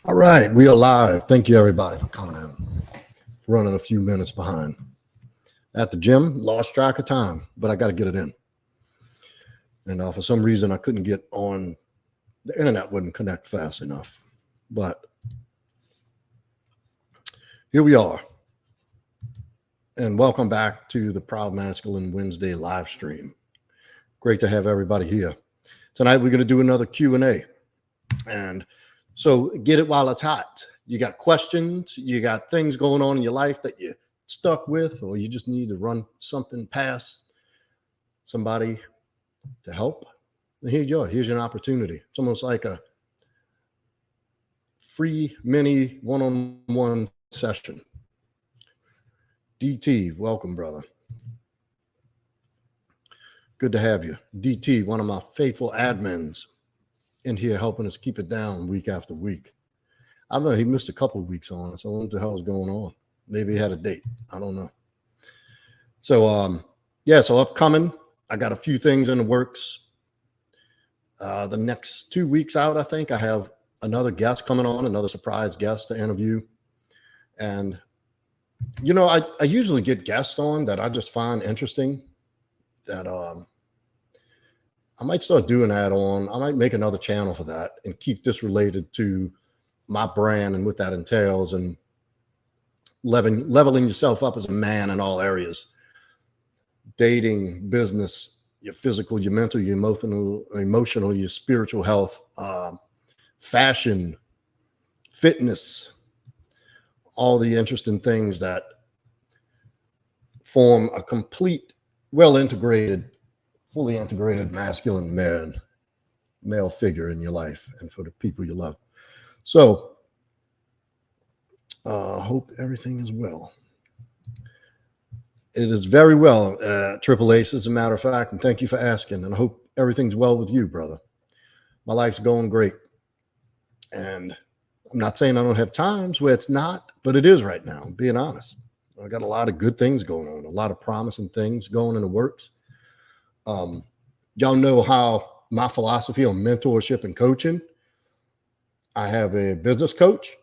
All right, we are live. Thank you, everybody, for coming in. Running a few minutes behind. At the gym, lost track of time, but I got to get it in. And for some reason, I couldn't get on. The internet wouldn't connect fast enough. But here we are. And welcome back to the Proud Masculine Wednesday live stream. Great to have everybody here. Tonight, we're going to do another Q&A. And so get it while it's hot. You got questions, you got things going on in your life that you're stuck with, or you just need to run something past somebody to help. And here you are. Here's your opportunity. It's almost like a free mini one-on-one session. DT, welcome, brother. Good to have you. DT, one of my faithful admins in here helping us keep it down week after week. I don't know, he missed a couple of weeks on, so I don't know what the hell is going on. Maybe he had a date. I don't know. So, so upcoming, I got a few things in the works. The next 2 weeks out, I think, I have another guest coming on, another surprise guest to interview. And, you know, I usually get guests on that I just find interesting that I might start doing that on. I might make another channel for that and keep this related to my brand and what that entails and leveling yourself up as a man in all areas. Dating, business, your physical, your mental, your emotional, your spiritual health, fashion, fitness, all the interesting things that form a complete, fully integrated masculine male figure in your life and for the people you love. So hope everything is well. It is very well, Triple Ace, as a matter of fact, and thank you for asking. And I hope everything's well with you, brother. My life's going great. And I'm not saying I don't have times where it's not, but it is right now, I'm being honest. I got a lot of good things going on, a lot of promising things going in the works. Y'all know how my philosophy on mentorship and coaching. I have a business coach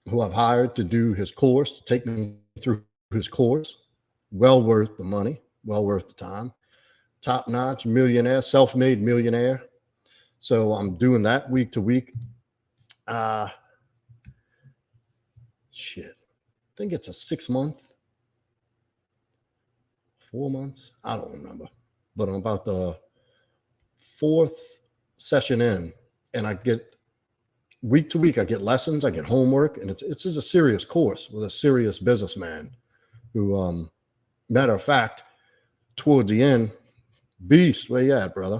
who I've hired to do his course, to take me through his course. Well worth the money, well worth the time. Top-notch millionaire, self-made millionaire. So I'm doing that week to week. I think it's a 6 month, 4 months. I don't remember, but I'm about the 4th session in, and I get week to week, I get lessons, I get homework, and it's just a serious course with a serious businessman who, matter of fact, towards the end, beast, where you at, brother?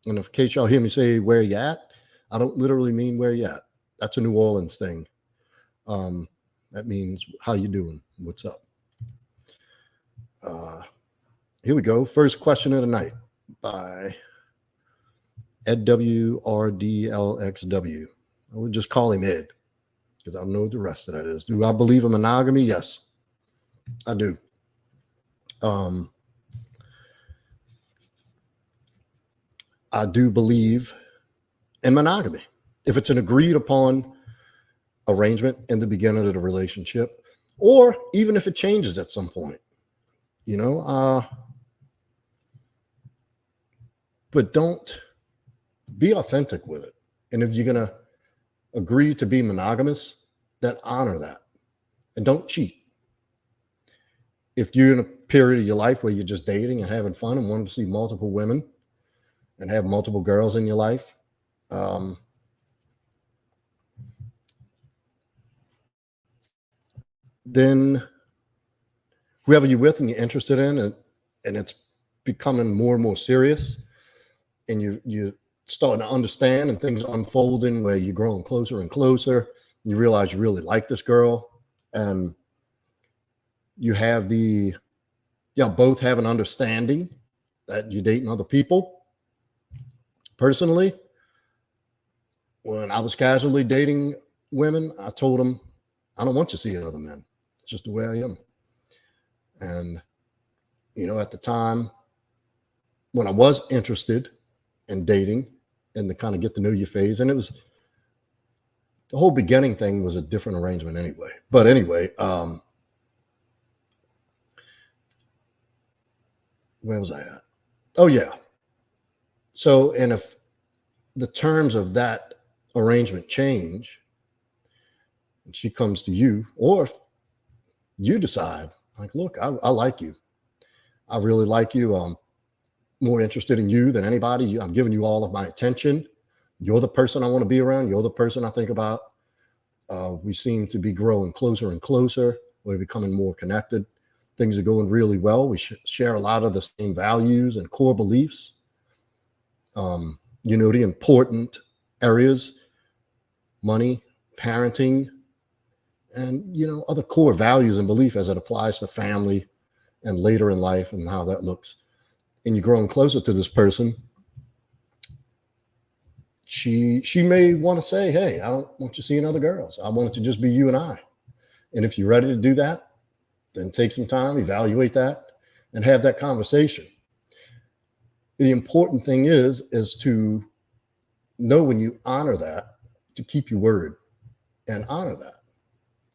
And in case y'all hear me say where you at, I don't literally mean where you at. That's a New Orleans thing. That means how you doing? What's up? Here we go. First question of the night by Ed WRDLXW. I would just call him Ed because I don't know what the rest of that is. Do I believe in monogamy? Yes, I do. I do believe in monogamy. If it's an agreed upon arrangement in the beginning of the relationship, or even if it changes at some point, you know, but don't be authentic with it. And if you're going to agree to be monogamous, then honor that and don't cheat. If you're in a period of your life where you're just dating and having fun and wanting to see multiple women and have multiple girls in your life, then whoever you're with and you're interested in, and it's becoming more and more serious, and you're starting to understand and things unfolding where you're growing closer and closer, you realize you really like this girl, and you have both have an understanding that you're dating other people. Personally, when I was casually dating women, I told them, I don't want you seeing other men. It's just the way I am. And, you know, at the time when I was interested in dating in the kind of get to know you phase, and it was The whole beginning thing was a different arrangement anyway. But anyway, where was I at? Oh, yeah. So, and if the terms of that arrangement change, and she comes to you, or if you decide, like, look, I like you. I really like you. I'm more interested in you than anybody. I'm giving you all of my attention. You're the person I want to be around. You're the person I think about. We seem to be growing closer and closer. We're becoming more connected. Things are going really well. We share a lot of the same values and core beliefs. The important areas, money, parenting, and, other core values and belief as it applies to family and later in life and how that looks. And you're growing closer to this person. She may want to say, hey, I don't want you seeing other girls. I want it to just be you and I. And if you're ready to do that, then take some time, evaluate that, and have that conversation. The important thing is to know when you honor that, to keep your word and honor that.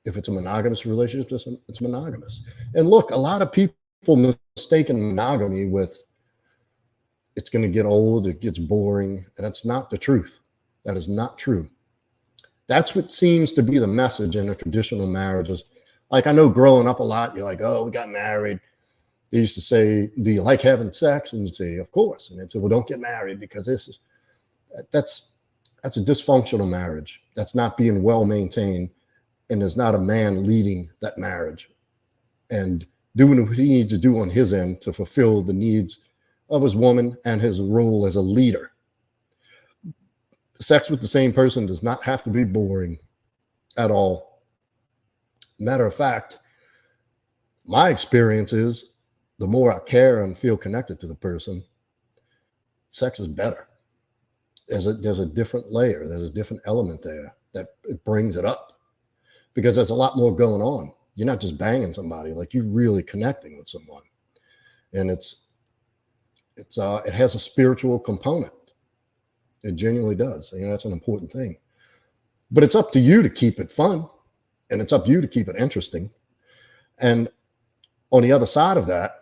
If it's a monogamous relationship, it's monogamous. And look, a lot of people mistaken monogamy with it's going to get old, it gets boring, and that's not the truth. That is not true. That's what seems to be the message in the traditional marriages. Like, I know growing up a lot, you're like, oh, we got married. They used to say, do you like having sex? And you'd say, of course. And they'd say, well, don't get married because that's a dysfunctional marriage. That's not being well maintained. And there's not a man leading that marriage and doing what he needs to do on his end to fulfill the needs of his woman and his role as a leader. Sex with the same person does not have to be boring at all. Matter of fact, my experience is the more I care and feel connected to the person, sex is better. There's a different layer. There's a different element there that it brings it up because there's a lot more going on. You're not just banging somebody, like you're really connecting with someone. And it has a spiritual component. It genuinely does. That's an important thing. But it's up to you to keep it fun, and it's up to you to keep it interesting. And on the other side of that,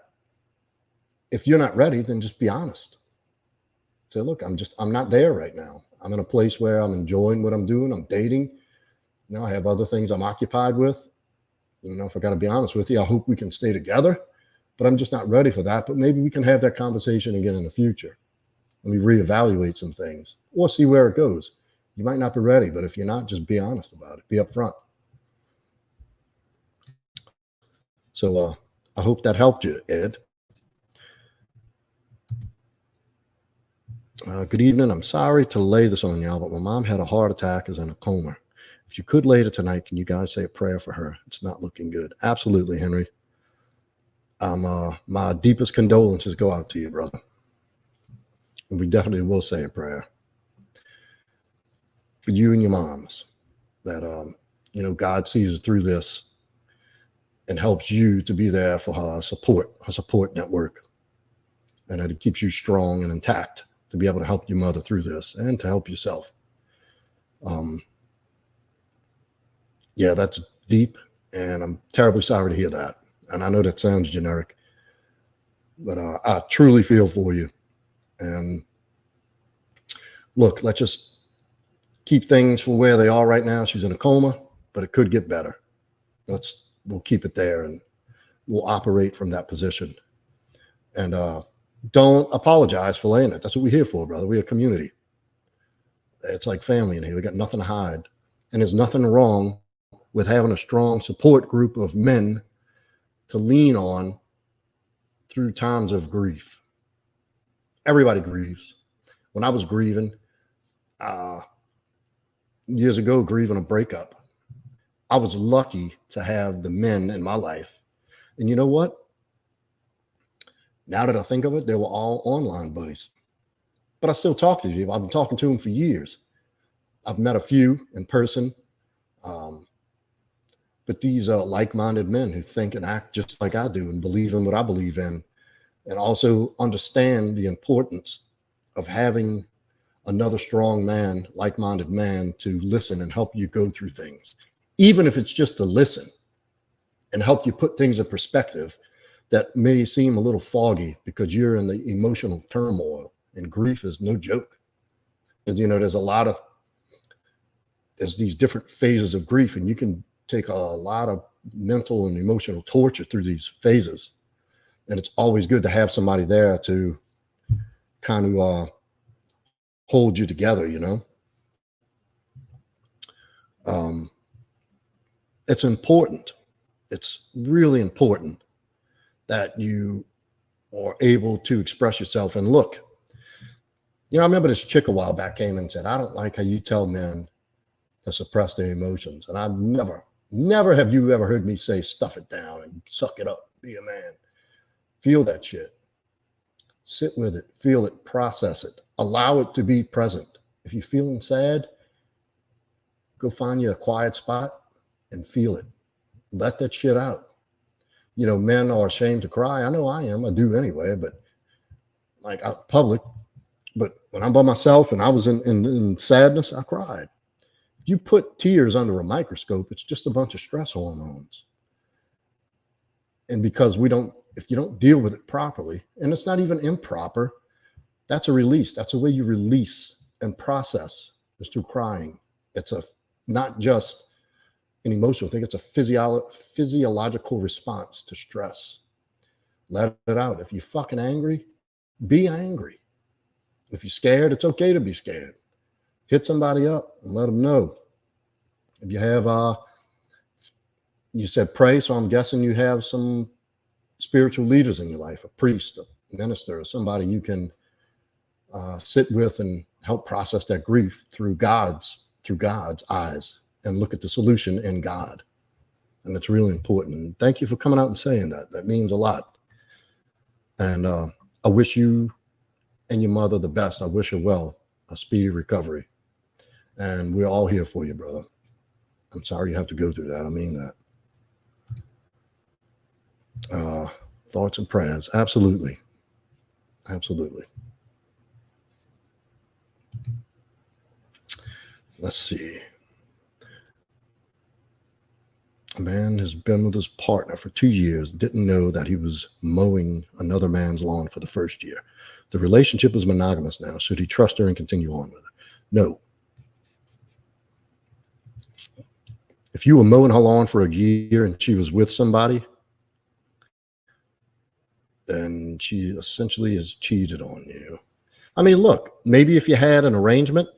if you're not ready, then just be honest. Say, look, I'm not there right now. I'm in a place where I'm enjoying what I'm doing. I'm dating. Now I have other things I'm occupied with. If I got to be honest with you, I hope we can stay together, but I'm just not ready for that. But maybe we can have that conversation again in the future. Let me reevaluate some things or see where it goes. You might not be ready, but if you're not, just be honest about it. Be upfront. So I hope that helped you, Ed. Good evening. I'm sorry to lay this on y'all, but my mom had a heart attack, is in a coma. If you could later tonight, can you guys say a prayer for her? It's not looking good. Absolutely, Henry. My deepest condolences go out to you, brother. And we definitely will say a prayer for you and your moms that, God sees her through this and helps you to be there for her support network, and that it keeps you strong and intact to be able to help your mother through this and to help yourself. Yeah, that's deep, and I'm terribly sorry to hear that. And I know that sounds generic, but I truly feel for you. And look, let's just keep things for where they are right now. She's in a coma, but it could get better. We'll keep it there, and we'll operate from that position. And don't apologize for laying it. That's what we're here for, brother. We're a community. It's like family in here. We got nothing to hide. And there's nothing wrong with having a strong support group of men to lean on through times of grief. Everybody grieves. When I was grieving years ago, grieving a breakup, I was lucky to have the men in my life. And you know what? Now that I think of it, they were all online buddies. But I still talk to people. I've been talking to them for years. I've met a few in person. But these are like-minded men who think and act just like I do and believe in what I believe in, and also understand the importance of having another strong man, like-minded man, to listen and help you go through things, even if it's just to listen and help you put things in perspective that may seem a little foggy because you're in the emotional turmoil, and grief is no joke. Because, there's these different phases of grief, and you can take a lot of mental and emotional torture through these phases. And it's always good to have somebody there to kind of hold you together, It's important. It's really important that you are able to express yourself. And look, I remember this chick a while back came and said, I don't like how you tell men to suppress their emotions. And I've never have you ever heard me say, stuff it down and suck it up, be a man. Feel that shit. Sit with it, feel it, process it, allow it to be present. If you're feeling sad, go find you a quiet spot and feel it. Let that shit out. Men are ashamed to cry. I know I am. I do anyway, but like out public. But when I'm by myself and I was in sadness, I cried. If you put tears under a microscope, it's just a bunch of stress hormones. And because if you don't deal with it properly, and it's not even improper, that's a release. That's the way you release and process, is through crying. It's not just an emotional thing. It's a physiological response to stress. Let it out. If you're fucking angry, be angry. If you're scared, it's okay to be scared. Hit somebody up and let them know. If you have, you said pray, so I'm guessing you have some spiritual leaders in your life, a priest, a minister, or somebody you can sit with and help process that grief through God's eyes and look at the solution in God. And it's really important. And thank you for coming out and saying that. That means a lot. And I wish you and your mother the best. I wish her well, a speedy recovery. And we're all here for you, brother. I'm sorry you have to go through that. I mean that. Thoughts and prayers. Absolutely. Absolutely. Let's see. A man has been with his partner for 2 years, didn't know that he was mowing another man's lawn for the first year. The relationship is monogamous now. Should he trust her and continue on with her? No. If you were mowing her lawn for a year and she was with somebody, then she essentially has cheated on you. I mean, look, maybe if you had an arrangement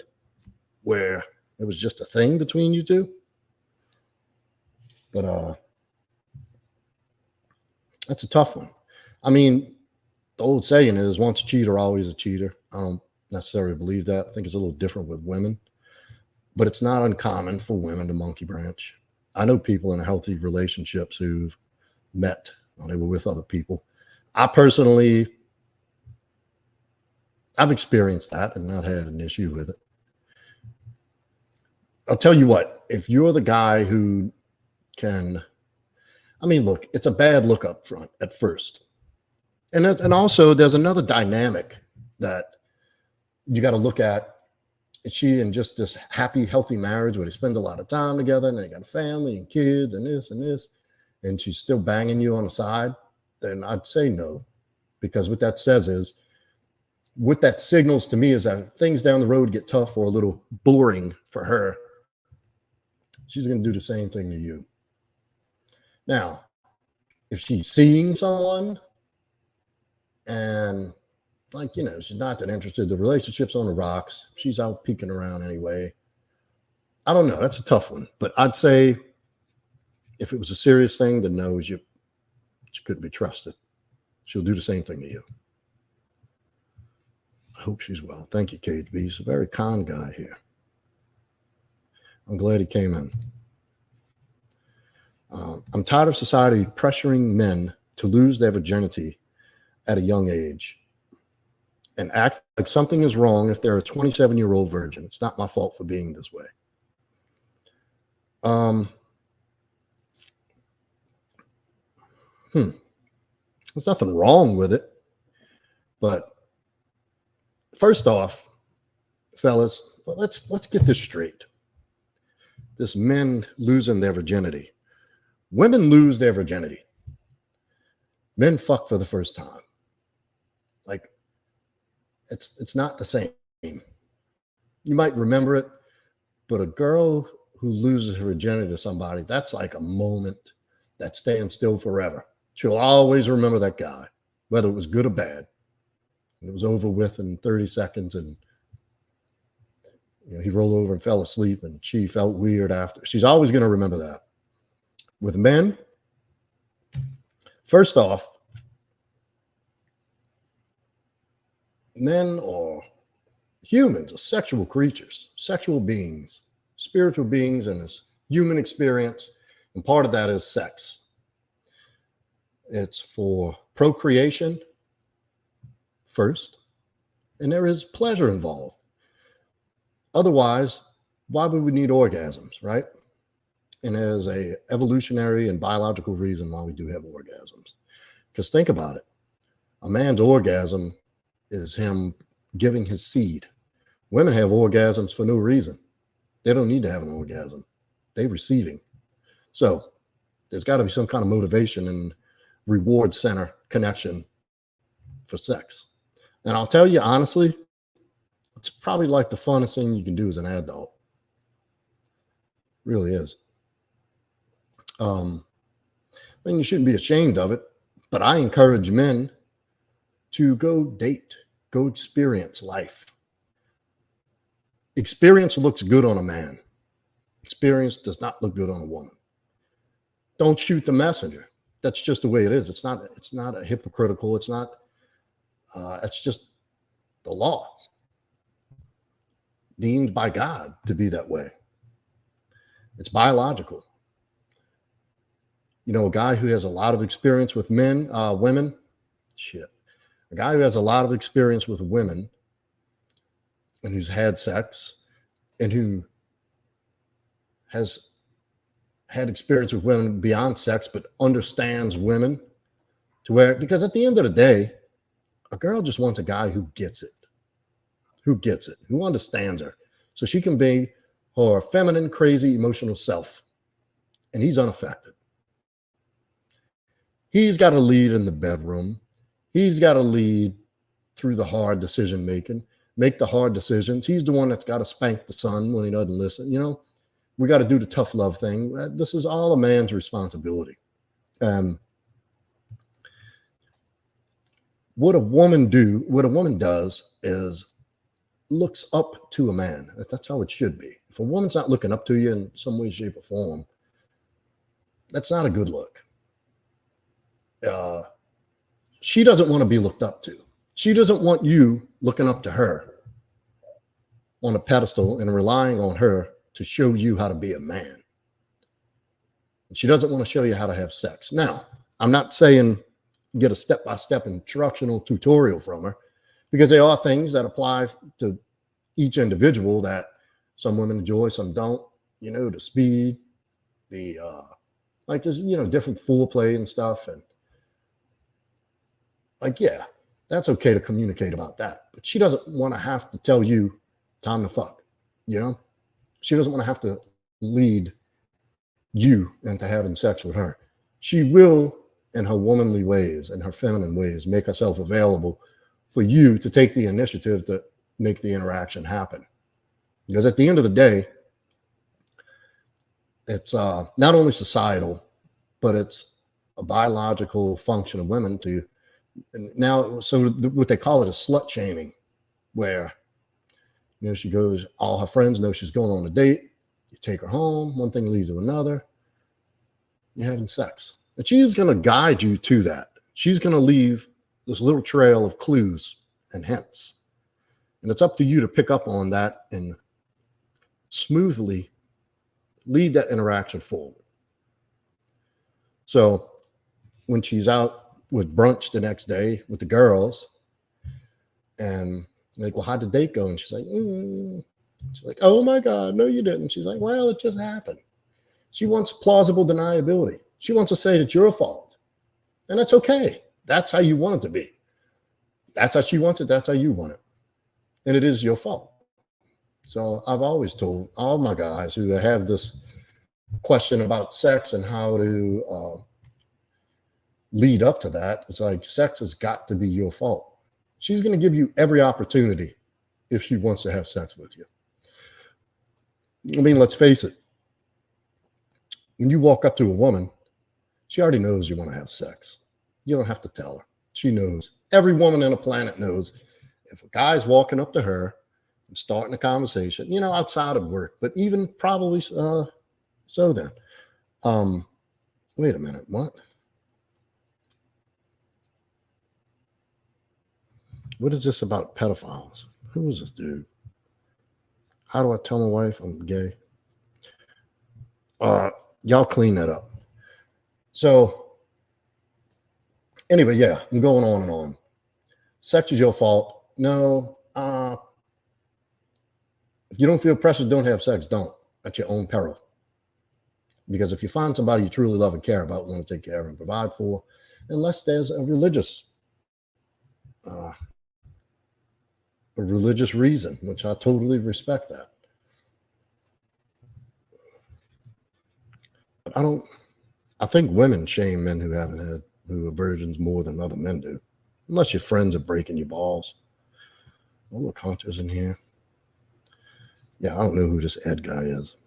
where it was just a thing between you two, but that's a tough one. I mean, the old saying is once a cheater, always a cheater. I don't necessarily believe that. I think it's a little different with women, but it's not uncommon for women to monkey branch. I know people in healthy relationships who've met when they were with other people. I've experienced that and not had an issue with it. I'll tell you what, if you're the guy who look, it's a bad look up front at first. And also there's another dynamic that you got to look at. Is she in just this happy, healthy marriage where they spend a lot of time together and they got a family and kids and this, and she's still banging you on the side? Then I'd say no, because what that says is, what that signals to me is that if things down the road get tough or a little boring for her, she's going to do the same thing to you. Now, if she's seeing someone and she's not that interested, the relationship's on the rocks, she's out peeking around anyway, I don't know. That's a tough one. But I'd say if it was a serious thing, then no, she couldn't be trusted. She'll do the same thing to you. I hope she's well. Thank you, KHB. He's a very kind guy here. I'm glad he came in. I'm tired of society pressuring men to lose their virginity at a young age and act like something is wrong if they're a 27-year-old virgin. It's not my fault for being this way. There's nothing wrong with it. But first off, fellas, let's get this straight. This men losing their virginity. Women lose their virginity. Men fuck for the first time. Like, it's not the same. You might remember it, but a girl who loses her virginity to somebody, that's like a moment that's staying still forever. She'll always remember that guy, whether it was good or bad. It was over with in 30 seconds, and he rolled over and fell asleep, and she felt weird after. She's always going to remember that. With men, first off, men are humans, are sexual creatures, sexual beings, spiritual beings in this human experience, and part of that is sex. It's for procreation first, and there is pleasure involved. Otherwise, why would we need orgasms, right? And there's a evolutionary and biological reason why we do have orgasms. Because think about it. A man's orgasm is him giving his seed. Women have orgasms for no reason. They don't need to have an orgasm. They're receiving. So there's got to be some kind of motivation and reward center connection for sex. And I'll tell you honestly, it's probably like the funnest thing you can do as an adult. It really is. You shouldn't be ashamed of it, but I encourage men to go date, go experience life. Experience looks good on a man. Experience does not look good on a woman. Don't shoot the messenger. That's just the way it is. It's not a hypocritical. It's just the law deemed by God to be that way. It's biological. A guy who has a lot of experience with women, a guy who has a lot of experience with women and who's had sex and who has had experience with women beyond sex, but understands women because at the end of the day, a girl just wants a guy who gets it, who understands her. So she can be her feminine, crazy, emotional self. And he's unaffected. He's got to lead in the bedroom. He's got to lead through the hard decision making, make the hard decisions. He's the one that's got to spank the son when he doesn't listen. We got to do the tough love thing. This is all a man's responsibility. What a woman does is looks up to a man. That's how it should be. If a woman's not looking up to you in some way, shape, or form, that's not a good look. She doesn't want to be looked up to. She doesn't want you looking up to her on a pedestal and relying on her to show you how to be a man. And she doesn't want to show you how to have sex. Now, I'm not saying get a step-by-step instructional tutorial from her, because there are things that apply to each individual that some women enjoy, some don't. The speed, there's different foreplay and stuff, and that's okay to communicate about that. But she doesn't want to have to tell you time to fuck. She doesn't want to have to lead you into having sex with her. She will, in her womanly ways and her feminine ways, make herself available for you to take the initiative to make the interaction happen. Because at the end of the day, it's not only societal, but it's a biological function of women to now. So what they call it is slut shaming, where she goes, all her friends know she's going on a date. You take her home, one thing leads to another. You're having sex. And she's going to guide you to that. She's going to leave this little trail of clues and hints. And it's up to you to pick up on that and smoothly lead that interaction forward. So when she's out with brunch the next day with the girls, and like, well, how'd the date go? And she's like, oh my God, no, you didn't. She's like, well, it just happened. She wants plausible deniability. She wants to say that you're a fault. And that's okay. That's how you want it to be. That's how she wants it. That's how you want it. And it is your fault. So I've always told all my guys who have this question about sex and how to lead up to that, it's like sex has got to be your fault. She's going to give you every opportunity if she wants to have sex with you. I mean, let's face it. When you walk up to a woman, she already knows you want to have sex. You don't have to tell her. She knows. Every woman on the planet knows if a guy's walking up to her and starting a conversation, outside of work, but even probably so then. Wait a minute, what? What is this about pedophiles? Who is this dude? How do I tell my wife I'm gay? Y'all clean that up. So anyway, yeah, I'm going on and on. Sex is your fault. No, if you don't feel pressure, don't have sex. Don't. At your own peril. Because if you find somebody you truly love and care about, want to take care of and provide for, unless there's a religious reason, which I totally respect that. But I think women shame men who are virgins more than other men do. Unless your friends are breaking your balls. Oh, look, Hunter's in here. Yeah, I don't know who this Ed guy is.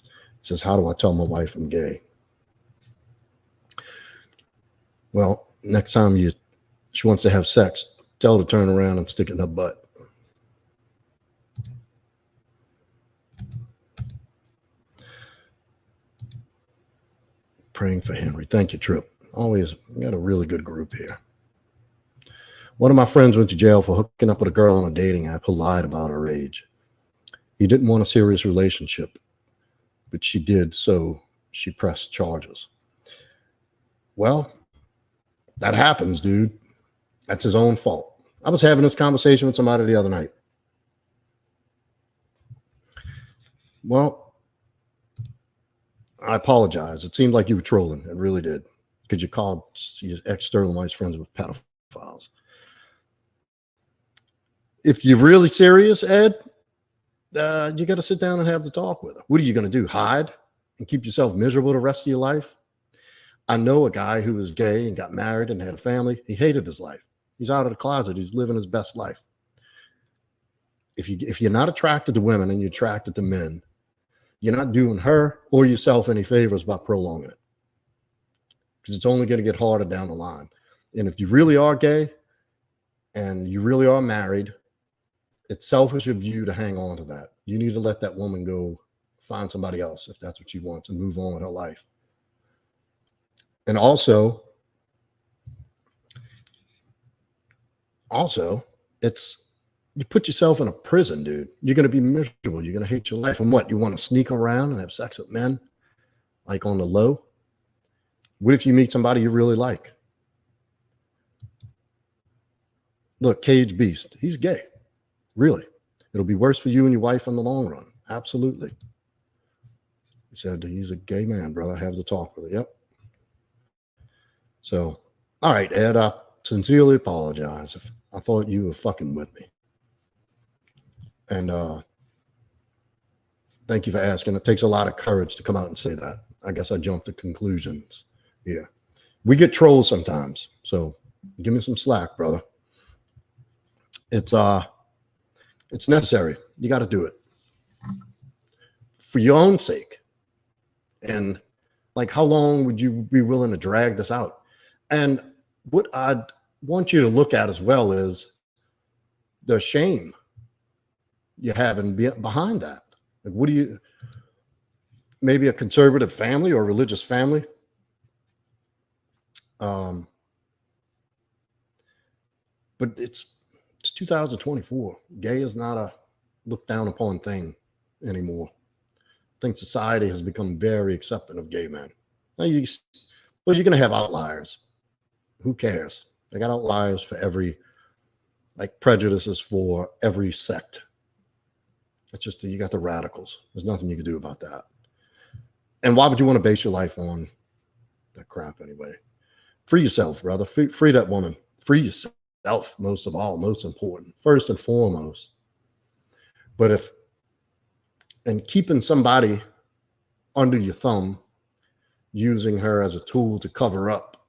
It says, how do I tell my wife I'm gay? Well, next time she wants to have sex, tell her to turn around and stick it in her butt. Praying for Henry. Thank you, Trip. Always got a really good group here. One of my friends went to jail for hooking up with a girl on a dating app who lied about her age. He didn't want a serious relationship, but she did, so she pressed charges. Well, that happens, dude. That's his own fault. I was having this conversation with somebody the other night. Well, I apologize. It seemed like you were trolling. It really did. Because you called your ex-Sterling Wife's friends with pedophiles. If you're really serious, Ed, you got to sit down and have the talk with her. What are you going to do? Hide and keep yourself miserable the rest of your life? I know a guy who was gay and got married and had a family. He hated his life. He's out of the closet. He's living his best life. If you're not attracted to women and you're attracted to men, you're not doing her or yourself any favors by prolonging it. Because it's only going to get harder down the line. And if you really are gay and you really are married, it's selfish of you to hang on to that. You need to let that woman go find somebody else if that's what she wants and move on with her life. And also, it's you put yourself in a prison, dude. You're going to be miserable. You're going to hate your life. And what? You want to sneak around and have sex with men like on the low? What if you meet somebody you really like? Look, Cage Beast, he's gay. Really. It'll be worse for you and your wife in the long run. Absolutely. He said he's a gay man, brother. I have to talk with him. Yep. So, all right, Ed, I sincerely apologize if I thought you were fucking with me. And thank you for asking. It takes a lot of courage to come out and say that. I guess I jumped to conclusions. Yeah. We get trolls sometimes. So give me some slack, brother. It's necessary. You got to do it for your own sake. And like, how long would you be willing to drag this out? And what I'd want you to look at as well is the shame you have behind that. Like, what do you, maybe a conservative family or a religious family? But it's 2024. Gay is not a looked down upon thing anymore. I think society has become very accepting of gay men. Now you're going to have outliers. Who cares? They got outliers for every, like prejudices for every sect. It's just, you got the radicals. There's nothing you can do about that. And why would you want to base your life on that crap anyway? Free yourself, brother. Free that woman. Free yourself, most of all, most important, first and foremost. But if And keeping somebody under your thumb, using her as a tool to cover up,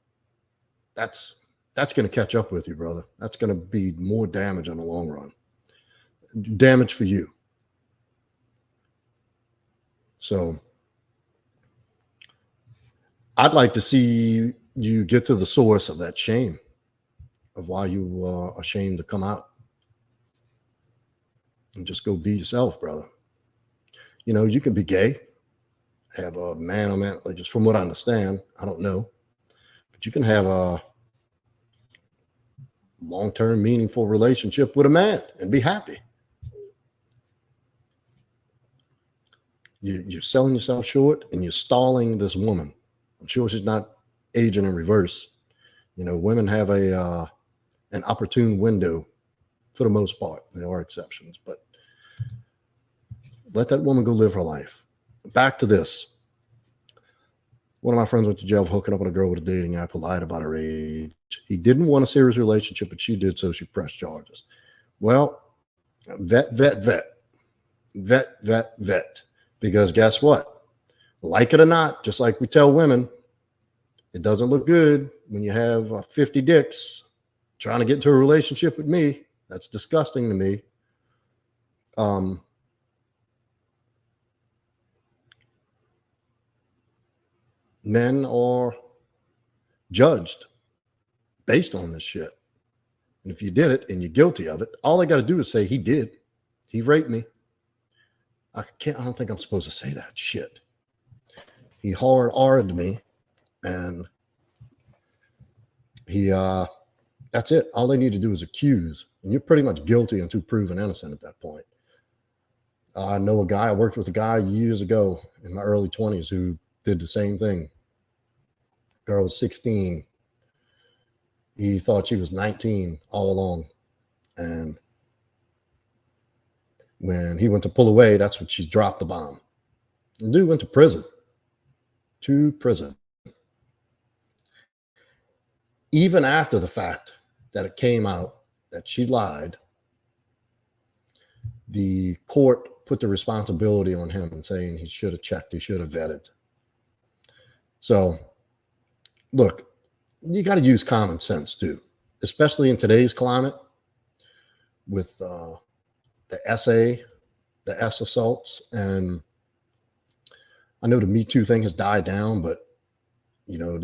that's going to catch up with you, brother. That's going to be more damage in the long run. Damage for you. So I'd like to see you get to the source of that shame, of why you are ashamed to come out. And just go be yourself, brother. You know, you can be gay, have a man or man, just from what I understand, I don't know, but you can have a long-term meaningful relationship with a man and be happy. You're selling yourself short and you're stalling this woman. I'm sure she's not aging in reverse. You know, women have an opportune window for the most part. There are exceptions, but let that woman go live her life. Back to this. One of my friends went to jail for hooking up with a girl with a dating app who lied about her age. He didn't want a serious relationship, but she did, so she pressed charges. Well, vet. Because guess what? Like it or not, just like we tell women, it doesn't look good when you have 50 dicks trying to get into a relationship with me. That's disgusting to me. Men are judged based on this shit. And if you did it and you're guilty of it, all they got to do is say he did. He raped me. I don't think I'm supposed to say that shit. He hard-R'd me, and he that's it. All they need to do is accuse, and you're pretty much guilty until proven innocent at that point. I know a guy, I worked with a guy years ago in my early 20s who did the same thing. Girl was 16. He thought she was 19 all along. And when he went to pull away, that's when she dropped the bomb. The dude went to prison. Even after the fact that it came out that she lied, the court put the responsibility on him and saying he should have checked, he should have vetted. So, look, you got to use common sense too, especially in today's climate with the S assaults. And I know the Me Too thing has died down, but you know,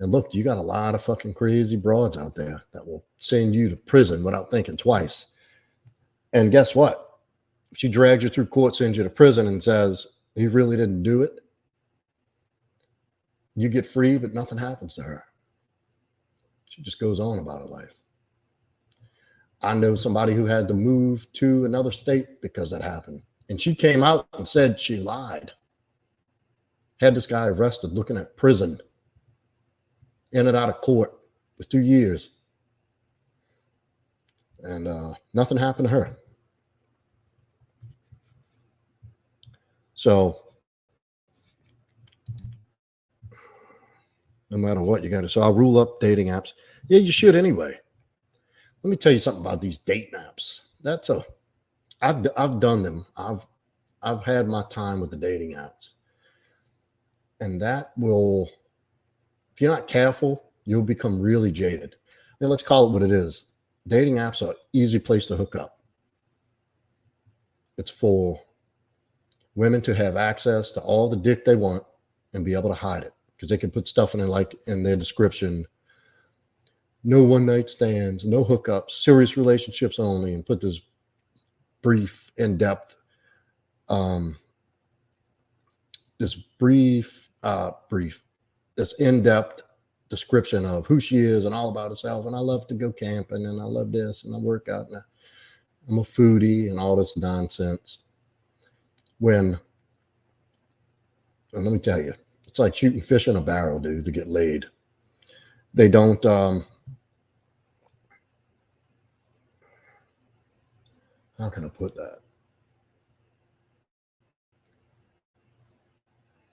and look, you got a lot of fucking crazy broads out there that will send you to prison without thinking twice. And guess what? If she drags you through court, sends you to prison and says he really didn't do it, you get free, but nothing happens to her. She just goes on about her life. I know somebody who had to move to another state because that happened. And she came out and said she lied. Had this guy arrested, looking at prison, in and out of court for 2 years. And nothing happened to her. So no matter what, you got to. So I'll rule up dating apps. Yeah, you should anyway. Let me tell you something about these dating apps. I've done them. I've had my time with the dating apps, and that will, if you're not careful, you'll become really jaded. And let's call it what it is. Dating apps are an easy place to hook up. It's for women to have access to all the dick they want and be able to hide it, because they can put stuff in their description. No one night stands, no hookups, serious relationships only, and put this brief, in-depth, this in-depth description of who she is and all about herself. And I love to go camping, and I love this, and I work out, and I'm a foodie, and all this nonsense. And let me tell you, it's like shooting fish in a barrel, dude, to get laid. They don't, how can I put that?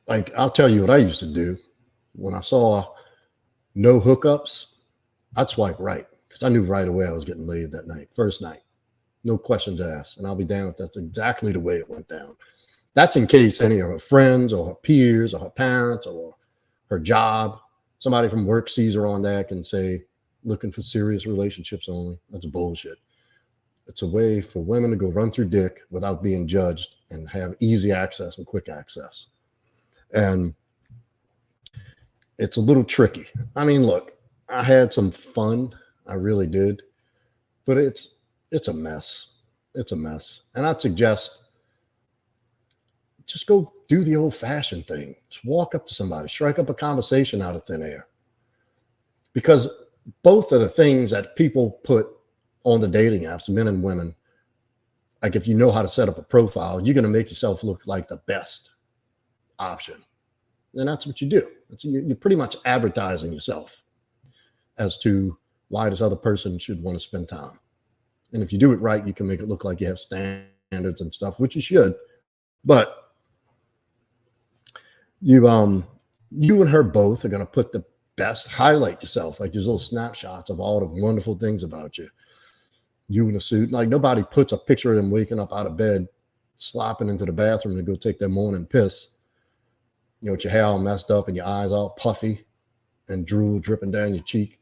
Like, I'll tell you what I used to do. When I saw no hookups, I'd swipe right, because I knew right away I was getting laid that night, first night. No questions asked. And I'll be damned if that's exactly the way it went down. That's in case any of her friends or her peers or her parents or her job, somebody from work sees her on that and say, looking for serious relationships only. That's bullshit. It's a way for women to go run through dick without being judged and have easy access and quick access. And it's a little tricky. I mean, look, I had some fun. I really did. But it's a mess. It's a mess. And I'd suggest just go do the old-fashioned thing. Just walk up to somebody, strike up a conversation out of thin air. Because both of the things that people put on the dating apps, men and women, like if you know how to set up a profile, you're going to make yourself look like the best option. And that's what you do. You're pretty much advertising yourself as to why this other person should want to spend time. And if you do it right, you can make it look like you have standards and stuff, which you should. But you and her both are going to put the best, highlight yourself, like these little snapshots of all the wonderful things about you. You in a suit, like nobody puts a picture of them waking up out of bed, slopping into the bathroom to go take their morning piss, you know, with your hair all messed up and your eyes all puffy and drool dripping down your cheek.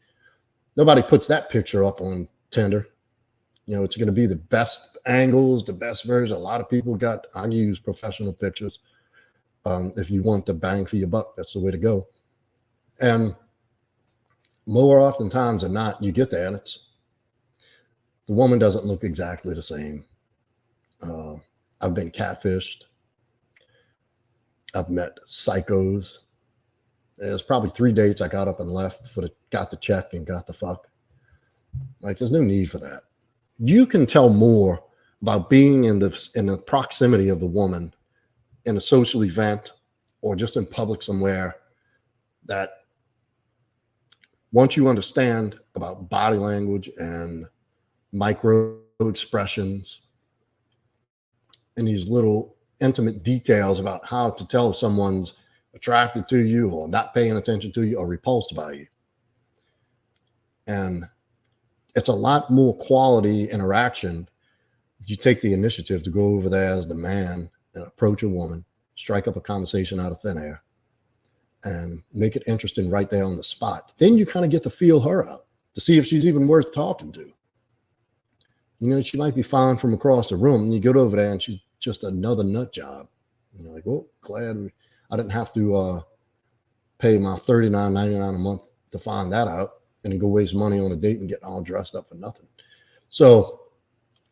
Nobody puts that picture up on Tinder. You know, it's going to be the best angles, the best version. A lot of people I use professional pictures. If you want the bang for your buck, that's the way to go. And more oftentimes than not, you get there and the woman doesn't look exactly the same. I've been catfished. I've met psychos. There's probably 3 dates I got up and left got the check and got the fuck. Like, there's no need for that. You can tell more about being in the proximity of the woman in a social event or just in public somewhere, that once you understand about body language and micro expressions and these little intimate details about how to tell if someone's attracted to you or not paying attention to you or repulsed by you. And it's a lot more quality interaction if you take the initiative to go over there as the man and approach a woman, strike up a conversation out of thin air, and make it interesting right there on the spot. Then you kind of get to feel her out to see if she's even worth talking to. You know, she might be fine from across the room, and you get over there and she's just another nut job. And you're like, oh, glad I didn't have to pay my $39.99 a month to find that out and then go waste money on a date and get all dressed up for nothing. So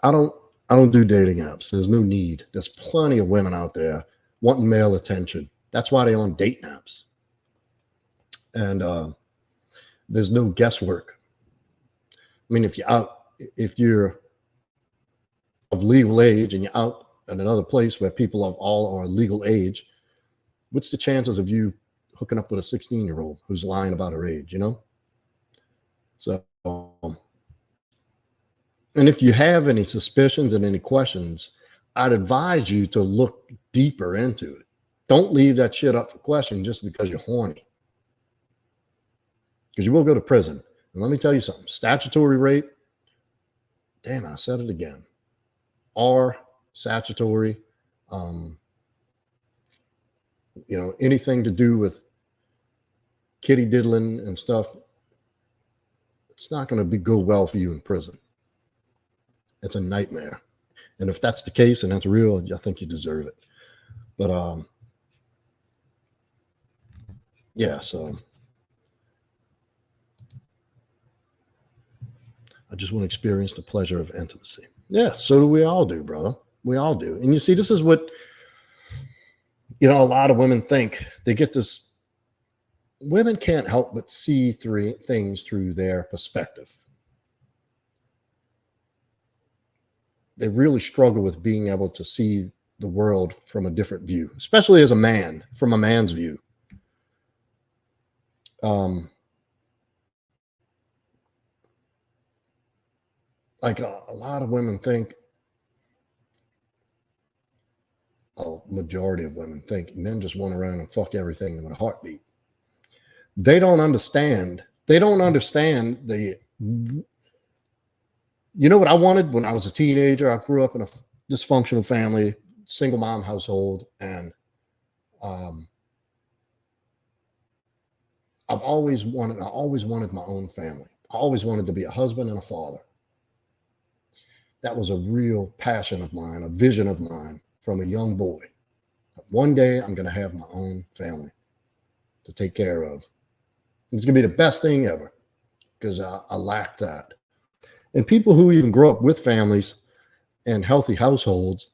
I don't do dating apps. There's no need. There's plenty of women out there wanting male attention. That's why they're on dating apps. And there's no guesswork. I mean, if you're of legal age and you're out in another place where people of all are legal age, what's the chances of you hooking up with a 16-year-old who's lying about her age, you know? So, and if you have any suspicions and any questions, I'd advise you to look deeper into it. Don't leave that shit up for question just because you're horny, because you will go to prison. And let me tell you something, statutory rape, damn, I said it again, or statutory, you know, anything to do with kitty diddling and stuff, it's not going to go well for you in prison. It's a nightmare. And if that's the case and that's real, I think you deserve it. But yeah, so I just want to experience the pleasure of intimacy. Yeah, so do we all do, brother. We all do. And you see, this is what, you know, a lot of women think. They get this, women can't help but see things through their perspective. They really struggle with being able to see the world from a different view, especially as a man, from a man's view. Like a lot of women think, a majority of women think men just run around and fuck everything with a heartbeat. They don't understand. They don't understand the, you know what I wanted when I was a teenager? I grew up in a dysfunctional family, single mom household, and um, I always wanted my own family. I always wanted to be a husband and a father. That was a real passion of mine, a vision of mine from a young boy. One day I'm going to have my own family to take care of. It's going to be the best thing ever, because I lacked that. And people who even grow up with families and healthy households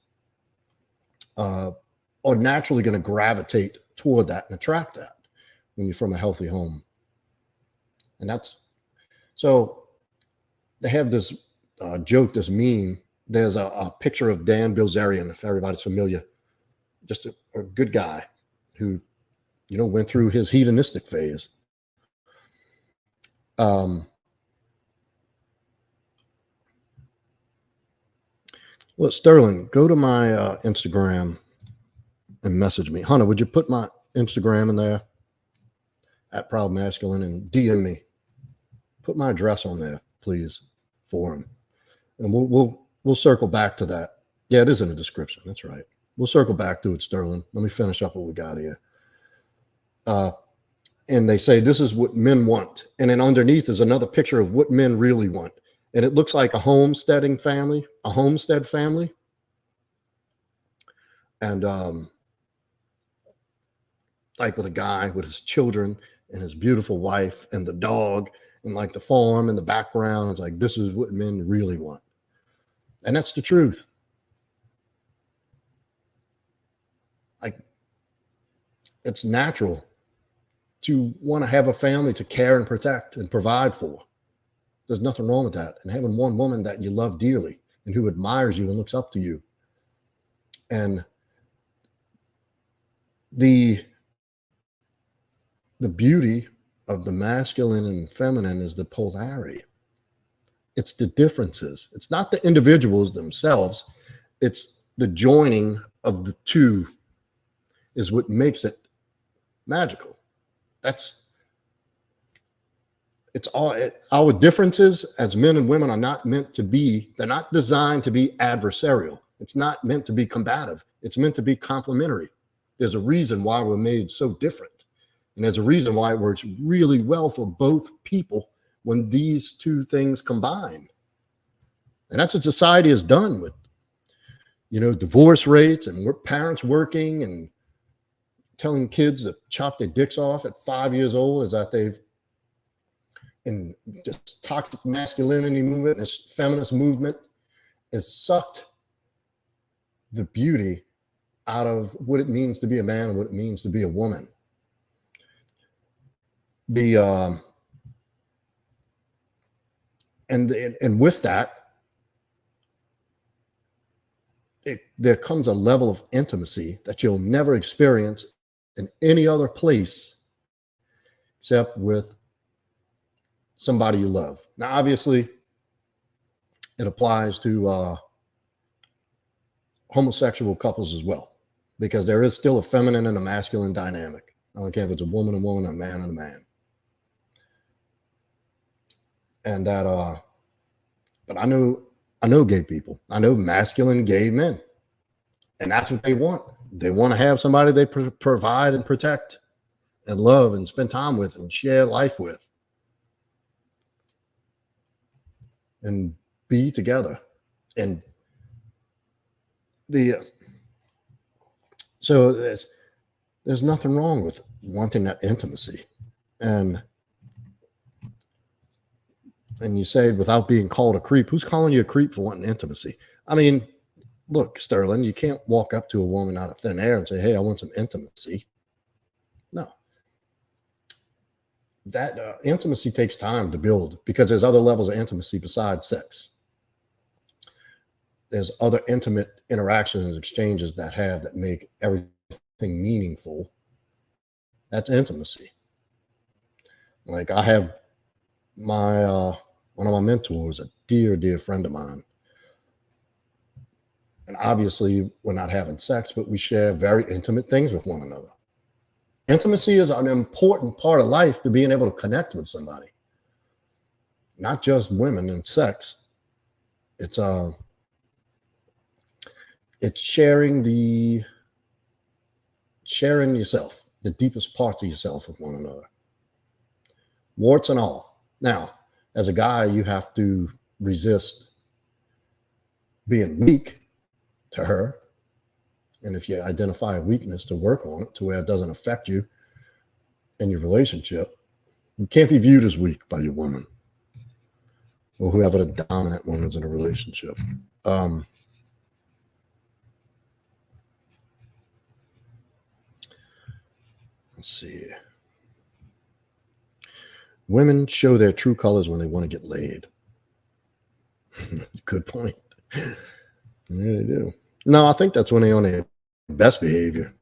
are naturally going to gravitate toward that and attract that when you're from a healthy home. And that's, so they have this joke, this meme. There's a picture of Dan Bilzerian, if everybody's familiar, just a good guy who, went through his hedonistic phase. Well, Sterling, go to my Instagram and message me. Hunter, would you put my Instagram in there at Proud Masculine and DM me? Put my address on there, please, for him. And we'll circle back to that. Yeah, it is in the description. That's right. We'll circle back to it, Sterling. Let me finish up what we got here. And they say this is what men want. And then underneath is another picture of what men really want. And it looks like a homestead family. And like with a guy with his children and his beautiful wife and the dog and like the farm in the background. It's like, this is what men really want. And that's the truth. Like, it's natural to want to have a family to care and protect and provide for. There's nothing wrong with that. And having one woman that you love dearly and who admires you and looks up to you. And the beauty of the masculine and feminine is the polarity. It's the differences. It's not the individuals themselves. It's the joining of the two is what makes it magical. Our differences as men and women are not meant to be, they're not designed to be adversarial. It's not meant to be combative. It's meant to be complementary. There's a reason why we're made so different. And there's a reason why it works really well for both people when these two things combine. And that's what society has done with, divorce rates and parents working and telling kids to chop their dicks off at 5 years old, is that and this toxic masculinity movement, this feminist movement has sucked the beauty out of what it means to be a man and what it means to be a woman. And with that, there comes a level of intimacy that you'll never experience in any other place except with somebody you love. Now, obviously, it applies to homosexual couples as well, because there is still a feminine and a masculine dynamic. I don't care if it's a woman, a man, and a man. And that, but I know gay people. I know masculine gay men, and that's what they want. They want to have somebody they provide and protect and love and spend time with and share life with and be together. And so there's nothing wrong with wanting that intimacy. And you say, without being called a creep, who's calling you a creep for wanting intimacy? I mean, look, Sterling, you can't walk up to a woman out of thin air and say, hey, I want some intimacy. No. That intimacy takes time to build, because there's other levels of intimacy besides sex. There's other intimate interactions and exchanges that make everything meaningful. That's intimacy. Like, I have one of my mentors, a dear, dear friend of mine. And obviously, we're not having sex, but we share very intimate things with one another. Intimacy is an important part of life, to being able to connect with somebody. Not just women and sex. It's It's sharing yourself, the deepest parts of yourself with one another, warts and all. Now, as a guy, you have to resist being weak to her. And if you identify a weakness, to work on it to where it doesn't affect you in your relationship. You can't be viewed as weak by your woman or whoever the dominant woman's in a relationship. Let's see. Women show their true colors when they want to get laid. Good point. Yeah, they do. No, I think that's when they're on their best behavior.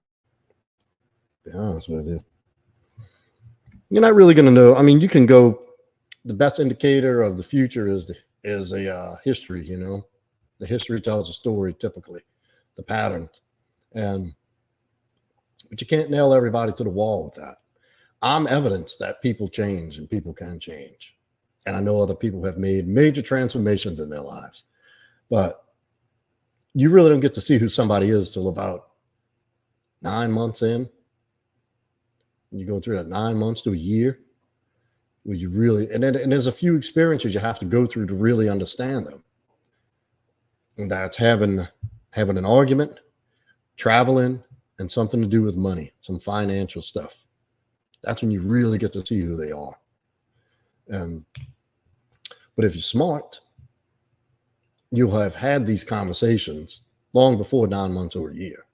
To be honest with you. You're not really going to know. I mean, you can go, the best indicator of the future is a history, you know. The history tells a story typically, the patterns. But you can't nail everybody to the wall with that. I'm evidence that people change and people can change. And I know other people have made major transformations in their lives. But you really don't get to see who somebody is till about 9 months in. You go through that 9 months to a year where you really, and there's a few experiences you have to go through to really understand them. And that's having an argument, traveling, and something to do with money, some financial stuff. That's when you really get to see who they are. But if you're smart, you'll have had these conversations long before 9 months or a year.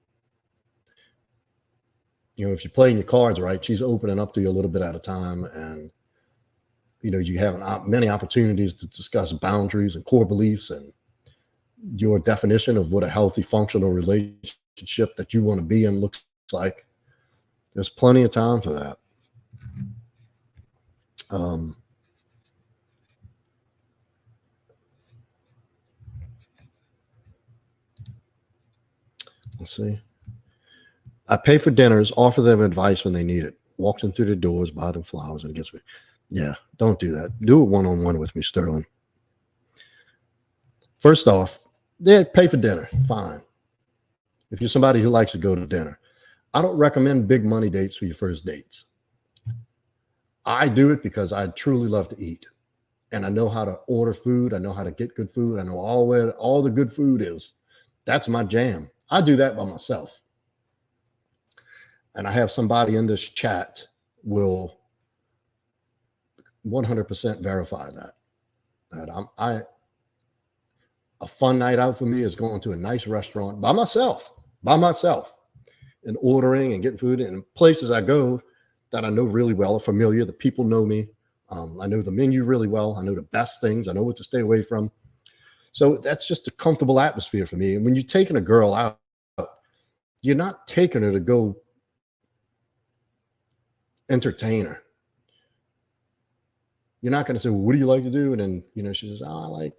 You know, if you're playing your cards right, she's opening up to you a little bit at a time. And, you know, you have many opportunities to discuss boundaries and core beliefs and your definition of what a healthy, functional relationship that you want to be in looks like. There's plenty of time for that. Let's see. I pay for dinners, offer them advice when they need it, walk them through the doors, buy them flowers, and gets me. Yeah, don't do that. Do it one-on-one with me, Sterling. First off, yeah, pay for dinner. Fine. If you're somebody who likes to go to dinner, I don't recommend big money dates for your first dates. I do it because I truly love to eat. And I know how to order food. I know how to get good food. I know where all the good food is. That's my jam. I do that by myself. And I have somebody in this chat will 100% verify that. A fun night out for me is going to a nice restaurant by myself, and ordering and getting food in places I go that I know really well, are familiar. The people know me. I know the menu really well. I know the best things. I know what to stay away from. So that's just a comfortable atmosphere for me. And when you're taking a girl out, you're not taking her to go entertain her. You're not going to say, well, what do you like to do? And then, you know, she says, oh, I like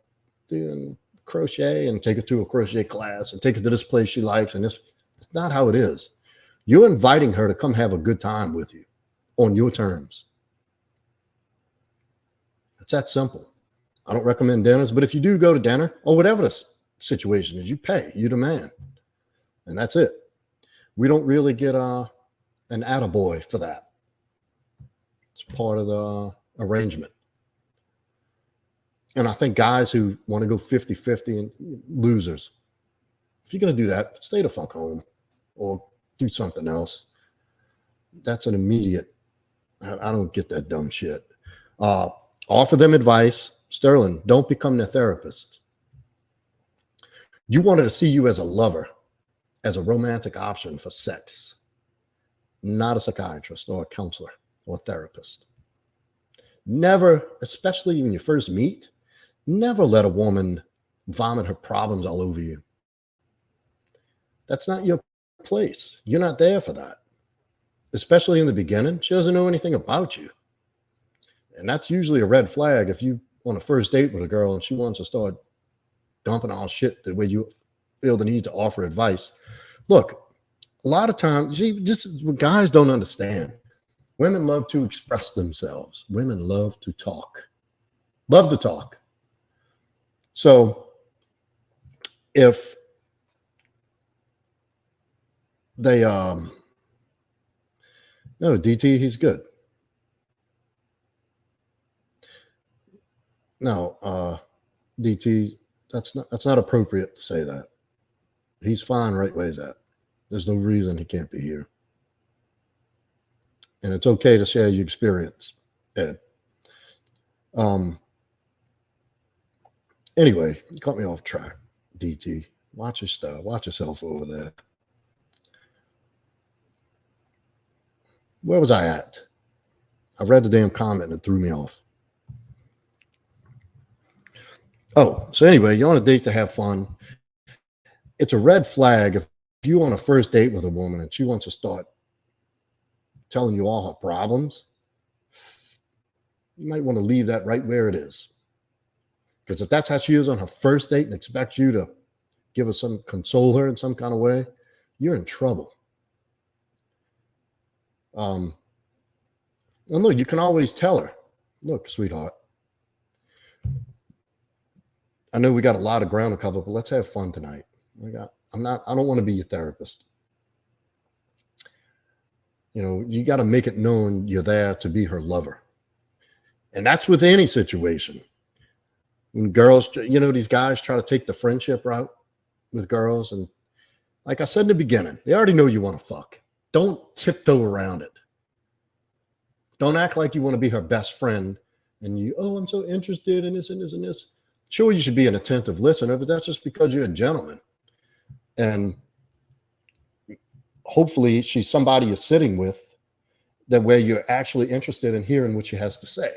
doing crochet, and take her to a crochet class and take her to this place she likes. And it's not how it is. You're inviting her to come have a good time with you on your terms. It's that simple. I don't recommend dinners, but if you do go to dinner or whatever the situation is, you pay, you demand, and that's it. We don't really get an attaboy for that. It's part of the arrangement. And I think guys who want to go 50-50 and losers, if you're going to do that, stay the fuck home or do something else. That's an immediate, I don't get that dumb shit. Offer them advice. Sterling, don't become their therapist. You wanted to see you as a lover, as a romantic option for sex, not a psychiatrist or a counselor or a therapist. Never, especially when you first meet, never let a woman vomit her problems all over you. That's not your place. You're not there for that. Especially in the beginning, she doesn't know anything about you. And that's usually a red flag if you on a first date with a girl and she wants to start dumping all shit the way you feel the need to offer advice. Look, a lot of times, what guys don't understand. Women love to express themselves. Women love to talk. Love to talk. So if They no, DT, he's good. No, DT, that's not appropriate to say that. He's fine right where he's at. There's no reason he can't be here. And it's okay to share your experience, Ed. Anyway, you cut me off track, DT. Watch your stuff. Watch yourself over there. Where was I at? I read the damn comment and it threw me off. Oh, so anyway, you're on a date to have fun. It's a red flag if you're on a first date with a woman and she wants to start telling you all her problems. You might want to leave that right where it is. Because if that's how she is on her first date and expects you to give her some, console her in some kind of way, you're in trouble. And look, you can always tell her, look, sweetheart, I know we got a lot of ground to cover, but let's have fun tonight. I don't want to be your therapist. You know, you got to make it known you're there to be her lover. And that's with any situation. When girls, you know, these guys try to take the friendship route with girls. And like I said in the beginning, they already know you want to fuck. Don't tiptoe around it. Don't act like you want to be her best friend and you, oh, I'm so interested in this and this and this. Sure, you should be an attentive listener, but that's just because you're a gentleman. And hopefully she's somebody you're sitting with that where you're actually interested in hearing what she has to say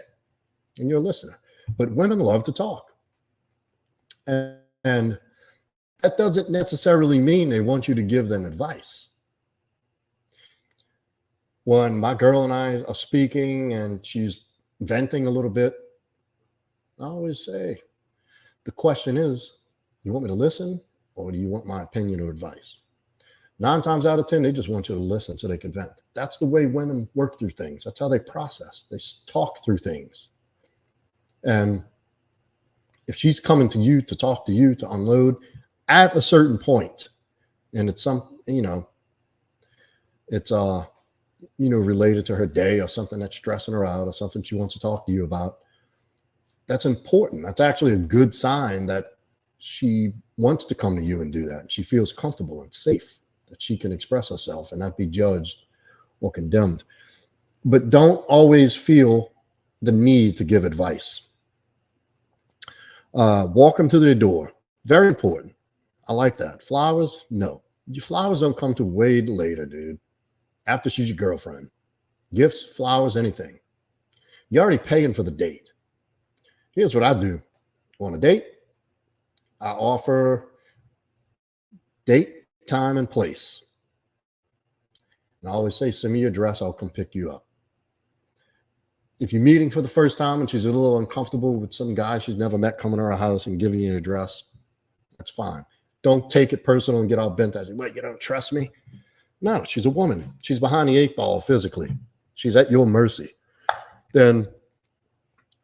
and you're a listener. But women love to talk. And that doesn't necessarily mean they want you to give them advice. When my girl and I are speaking and she's venting a little bit, I always say, the question is, you want me to listen or do you want my opinion or advice? 9 times out of 10, they just want you to listen so they can vent. That's the way women work through things. That's how they process. They talk through things. And if she's coming to you to talk to you, to unload at a certain point, and it's some, you know, it's, you know, related to her day or something that's stressing her out or something she wants to talk to you about, that's important. That's actually a good sign that she wants to come to you and do that. And she feels comfortable and safe that she can express herself and not be judged or condemned. But don't always feel the need to give advice. Walk them to their door. Very important. I like that. Flowers? No. Your flowers don't come to way later, dude. After she's your girlfriend. Gifts, flowers, anything. You're already paying for the date. Here's what I do. On a date, I offer date, time, and place. And I always say, send me your address, I'll come pick you up. If you're meeting for the first time and she's a little uncomfortable with some guy she's never met coming to her house and giving you an address, that's fine. Don't take it personal and get all bent at you. What, you don't trust me? No, she's a woman. She's behind the 8 ball physically. She's at your mercy. Then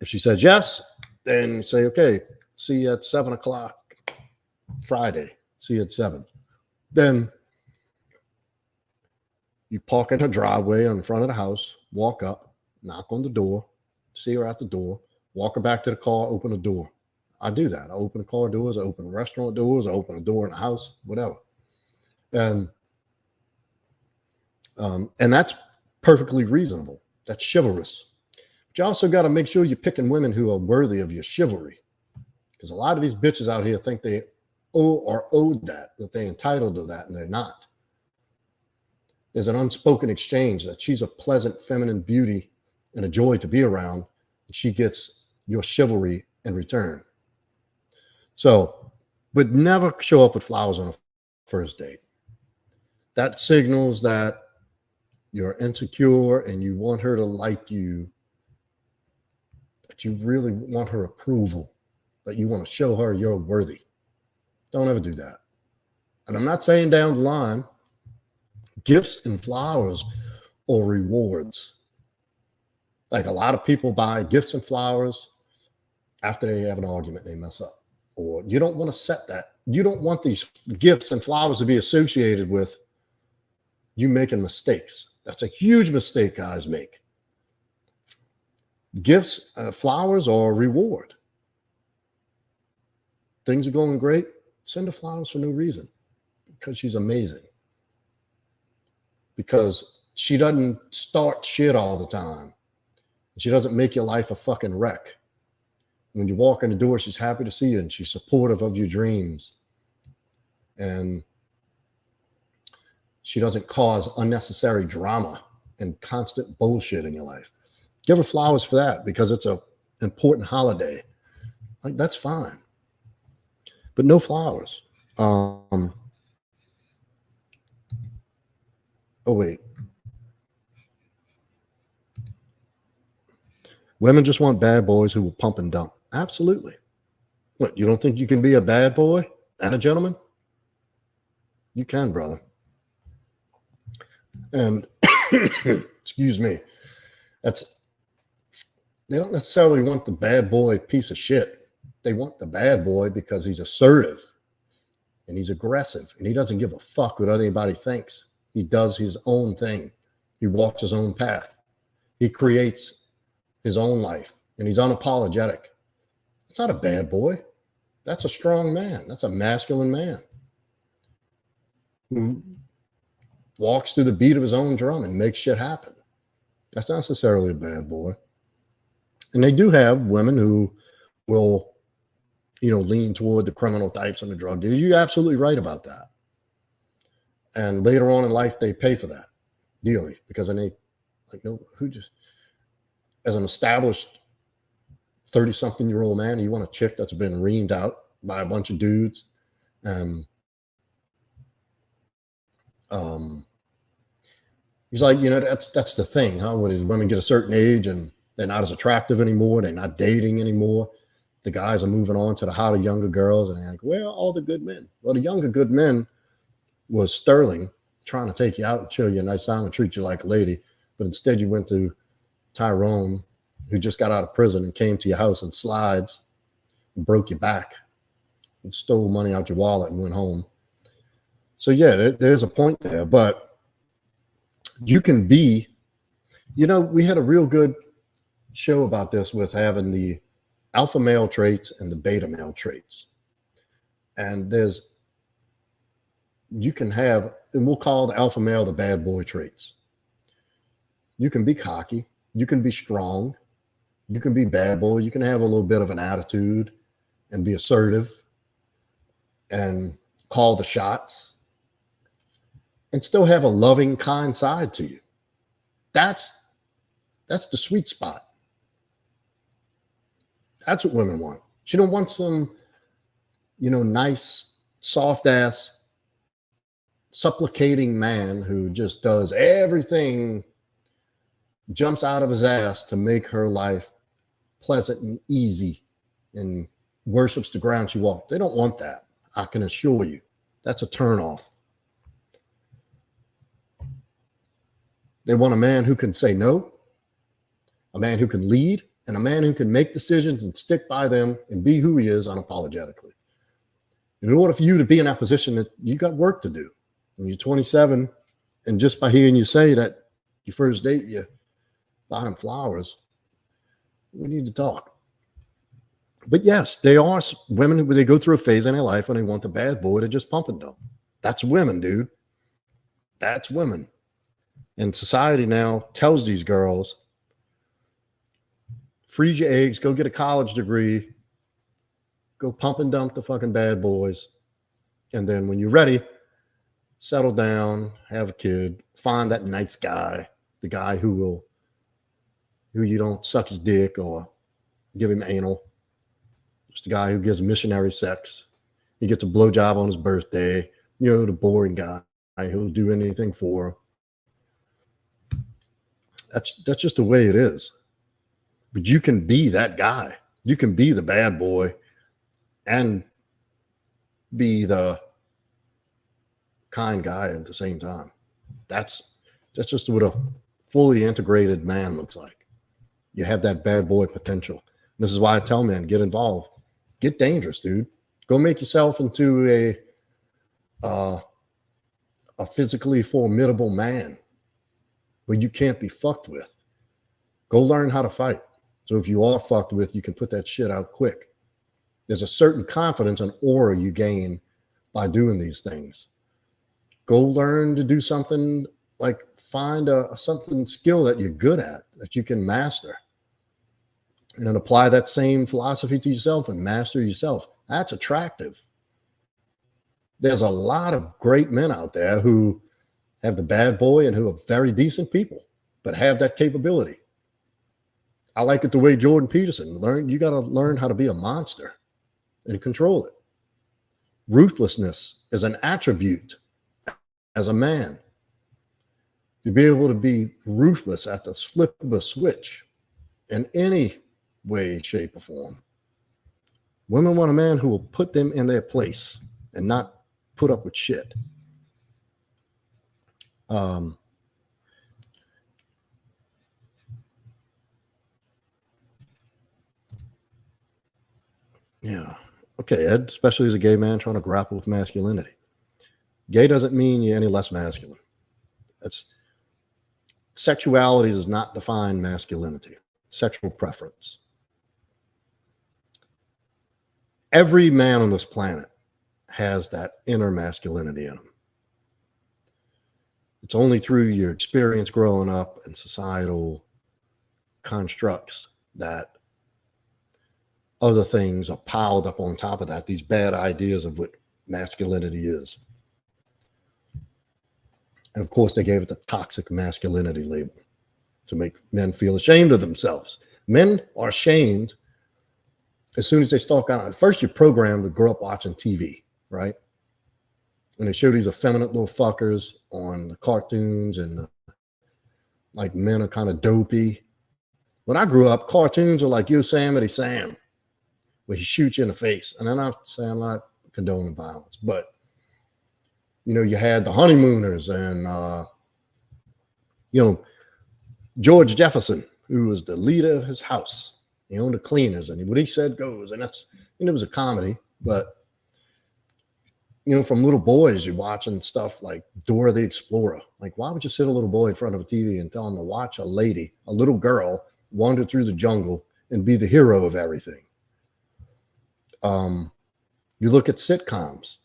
if she says yes, then say, okay, see you at 7 o'clock Friday. See you at 7. Then you park in her driveway in front of the house, walk up, knock on the door, see her at the door, walk her back to the car, open the door. I do that. I open the car doors, I open restaurant doors, I open a door in the house, whatever. And that's perfectly reasonable. That's chivalrous. But you also got to make sure you're picking women who are worthy of your chivalry. Because a lot of these bitches out here think they owe or owed that they're entitled to that, and they're not. There's an unspoken exchange that she's a pleasant feminine beauty and a joy to be around, and she gets your chivalry in return. So, but never show up with flowers on a first date. That signals that you're insecure and you want her to like you, that you really want her approval, that you want to show her you're worthy. Don't ever do that. And I'm not saying down the line, gifts and flowers or rewards. Like a lot of people buy gifts and flowers after they have an argument and they mess up. Or you don't want to set that. You don't want these gifts and flowers to be associated with You making mistakes. That's a huge mistake guys make. Gifts, flowers, or reward. Things are going great. Send her flowers for no reason, because she's amazing. Because she doesn't start shit all the time. She doesn't make your life a fucking wreck. When you walk in the door, she's happy to see you and she's supportive of your dreams. And she doesn't cause unnecessary drama and constant bullshit in your life. Give her flowers for that, because it's an important holiday. Like, that's fine. But no flowers. Oh, wait. Women just want bad boys who will pump and dump. Absolutely. What, you don't think you can be a bad boy and a gentleman? You can, brother. And excuse me, they don't necessarily want the bad boy piece of shit. They want the bad boy because he's assertive and he's aggressive and he doesn't give a fuck what anybody thinks. He does his own thing. He walks his own path. He creates his own life and he's unapologetic. It's not a bad boy. That's a strong man. That's a masculine man who walks through the beat of his own drum and makes shit happen. That's not necessarily a bad boy. And they do have women who will, lean toward the criminal types and the drug dealers. You're absolutely right about that. And later on in life, they pay for that dearly, because then as an established 30-something-year-old man, you want a chick that's been reamed out by a bunch of dudes. He's like, that's the thing, huh? When women get a certain age and they're not as attractive anymore, they're not dating anymore. The guys are moving on to the hotter, younger girls, and they're like, where are all the good men? Well, the younger good men was Sterling, trying to take you out and show you a nice time and treat you like a lady. But instead you went to Tyrone, who just got out of prison and came to your house in slides and broke your back and stole money out your wallet and went home. So yeah, there's a point there, but you can be, we had a real good show about this with having the alpha male traits and the beta male traits. And you can have, and we'll call the alpha male the bad boy traits. You can be cocky. You can be strong. You can be bad boy. You can have a little bit of an attitude and be assertive and call the shots and still have a loving, kind side to you. That's the sweet spot. That's what women want. She don't want some, nice, soft ass, supplicating man who just does everything, jumps out of his ass to make her life pleasant and easy and worships the ground she walks. They don't want that. I can assure you. That's a turnoff. They want a man who can say no, a man who can lead, and a man who can make decisions and stick by them and be who he is unapologetically. In order for you to be in that position, that you got work to do. And you're 27, and just by hearing you say that your first date, you bought him flowers, we need to talk. But yes, they are women who they go through a phase in their life when they want the bad boy to just pump and dump. That's women, dude. That's women. And society now tells these girls, freeze your eggs, go get a college degree, go pump and dump the fucking bad boys. And then when you're ready, settle down, have a kid, find that nice guy, the guy who you don't suck his dick or give him anal. Just the guy who gives missionary sex. He gets a blowjob on his birthday. The boring guy who'll do anything for her. That's just the way it is. But you can be that guy. You can be the bad boy and be the kind guy at the same time. That's just what a fully integrated man looks like. You have that bad boy potential. And this is why I tell men, get involved. Get dangerous, dude. Go make yourself into a a physically formidable man, but you can't be fucked with. Go learn how to fight. So if you are fucked with, you can put that shit out quick. There's a certain confidence and aura you gain by doing these things. Go learn to do something, like find something skill that you're good at, that you can master, and then apply that same philosophy to yourself and master yourself. That's attractive. There's a lot of great men out there who have the bad boy and who are very decent people, but have that capability. I like it the way Jordan Peterson learned. You got to learn how to be a monster and control it. Ruthlessness is an attribute as a man. To be able to be ruthless at the flip of a switch in any way, shape, or form. Women want a man who will put them in their place and not put up with shit. Yeah. Okay, Ed, especially as a gay man trying to grapple with masculinity. Gay doesn't mean you're any less masculine. Sexuality does not define masculinity, sexual preference. Every man on this planet has that inner masculinity in him. It's only through your experience growing up and societal constructs that other things are piled up on top of that, these bad ideas of what masculinity is. And of course, they gave it the toxic masculinity label to make men feel ashamed of themselves. Men are ashamed as soon as they start out. At first, you're programmed to grow up watching TV, right? And they show these effeminate little fuckers on the cartoons, and like men are kind of dopey. When I grew up, cartoons are like Yosemite Sam, where he shoots you in the face. And I'm not saying I'm not condoning violence, but you know, you had the honeymooners and George Jefferson, who was the leader of his house. He owned the cleaners, and what he said goes. And that's, it was a comedy, but from little boys, you're watching stuff like Dora the Explorer. Like, why would you sit a little boy in front of a TV and tell him to watch a little girl wander through the jungle and be the hero of everything? You look at sitcoms.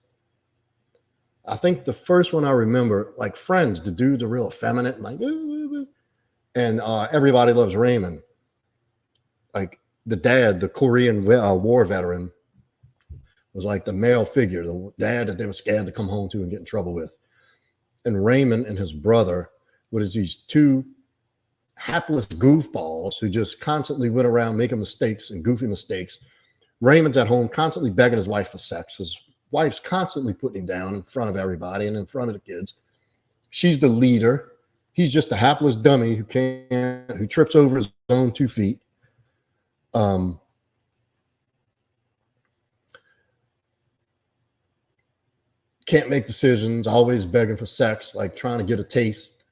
I think the first one I remember, like Friends, the dudes are real effeminate, like, and Everybody Loves Raymond. Like the dad, the Korean war veteran, was like the male figure, the dad that they were scared to come home to and get in trouble with. And Raymond and his brother were these two hapless goofballs who just constantly went around making mistakes and goofy mistakes. Raymond's at home constantly begging his wife for sex. His wife's constantly putting him down in front of everybody and in front of the kids. She's the leader. He's just a hapless dummy who trips over his own 2 feet. Can't make decisions, always begging for sex, like trying to get a taste.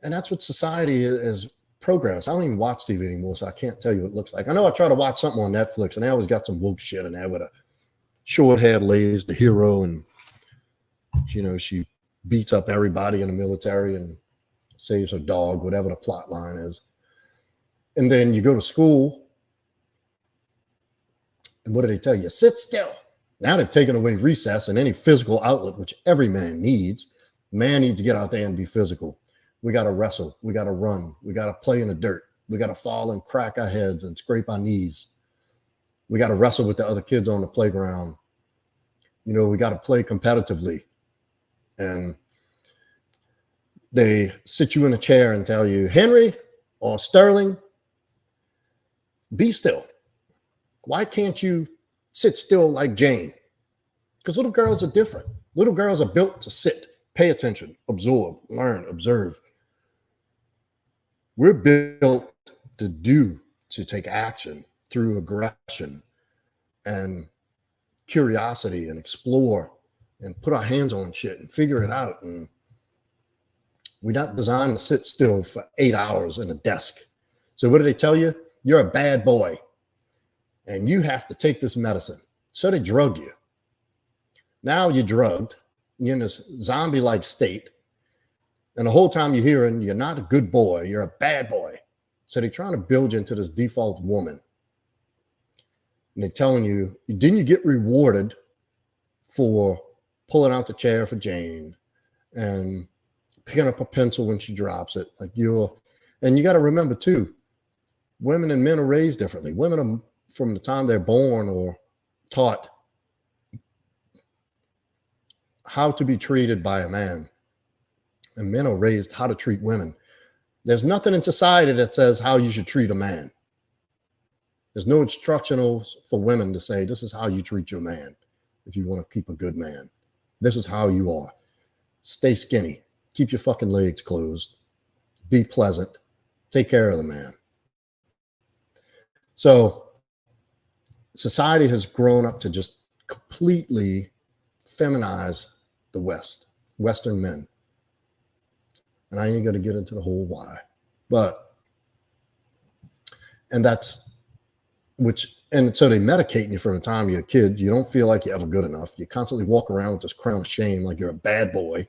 And that's what society is programmed. I don't even watch TV anymore, so I can't tell you what it looks like. I know I try to watch something on Netflix, and they always got some woke shit in there with a short-haired lady's the hero, and she beats up everybody in the military and saves her dog, whatever the plot line is. And then you go to school, and what do they tell you? Sit still. Now they've taken away recess and any physical outlet, which every man needs. Man needs to get out there and be physical. We got to wrestle. We got to run. We got to play in the dirt. We got to fall and crack our heads and scrape our knees. We got to wrestle with the other kids on the playground. We got to play competitively. And they sit you in a chair and tell you, Henry or Sterling, be still. Why can't you sit still like Jane? Because little girls are different. Little girls are built to sit, pay attention, absorb, learn, observe. We're built to take action through aggression and curiosity and explore and put our hands on shit and figure it out. And we're not designed to sit still for 8 hours in a desk. So what do they tell you? You're a bad boy and you have to take this medicine. So they drug you. Now you're drugged. you're in this zombie-like state. And the whole time you're hearing, you're not a good boy, you're a bad boy. So they're trying to build you into this default woman. And they're telling you, didn't you get rewarded for pulling out the chair for Jane and picking up a pencil when she drops it? And you got to remember too, women and men are raised differently. Women are, from the time they're born, or taught how to be treated by a man. And men are raised how to treat women. There's nothing in society that says how you should treat a man. There's no instructionals for women to say, this is how you treat your man if you want to keep a good man. This is how you are. Stay skinny. Keep your fucking legs closed. Be pleasant. Take care of the man. So society has grown up to just completely feminize the West, Western men. And I ain't going to get into the whole why. And so they medicate you from the time you're a kid. You don't feel like you're ever good enough. You constantly walk around with this crown of shame like you're a bad boy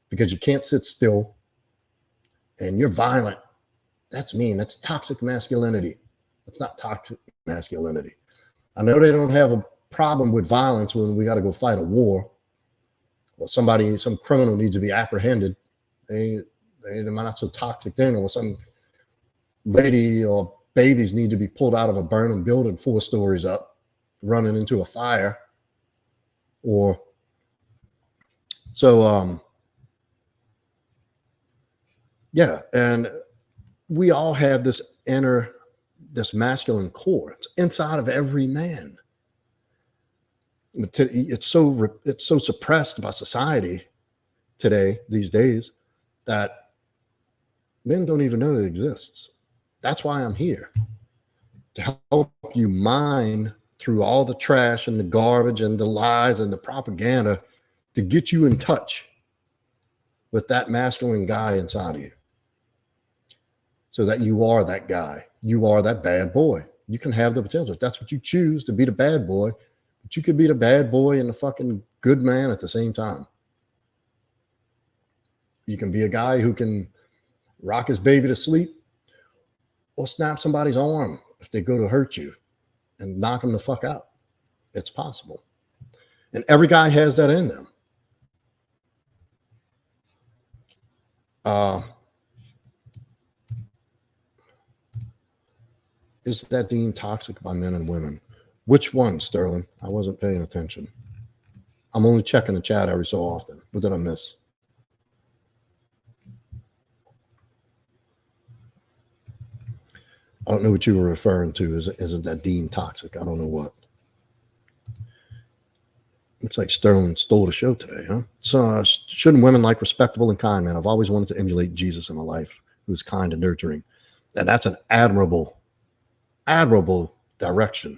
because you can't sit still and you're violent. That's mean. That's toxic masculinity. It's not toxic masculinity. I know they don't have a problem with violence when we got to go fight a war or some criminal needs to be apprehended. They're not so toxic then, or some lady or babies need to be pulled out of a burning building 4 stories up, running into a fire. And we all have this masculine core. It's inside of every man. It's so suppressed by society today, these days, that men don't even know it exists. That's why I'm here, to help you mine through all the trash and the garbage and the lies and the propaganda to get you in touch with that masculine guy inside of you, so that you are that guy. You are that bad boy. You can have the potential. If that's what you choose, to be the bad boy, but you could be the bad boy and the fucking good man at the same time. You can be a guy who can rock his baby to sleep, or snap somebody's arm if they go to hurt you and knock them the fuck out. It's possible. And every guy has that in them. Is that deemed toxic by men and women? Which one, Sterling? I wasn't paying attention. I'm only checking the chat every so often. What did I miss? I don't know what you were referring to. Is it that deemed toxic? I don't know what. Looks like Sterling stole the show today, huh? So shouldn't women like respectable and kind men? I've always wanted to emulate Jesus in my life, who's kind and nurturing. And that's an admirable direction.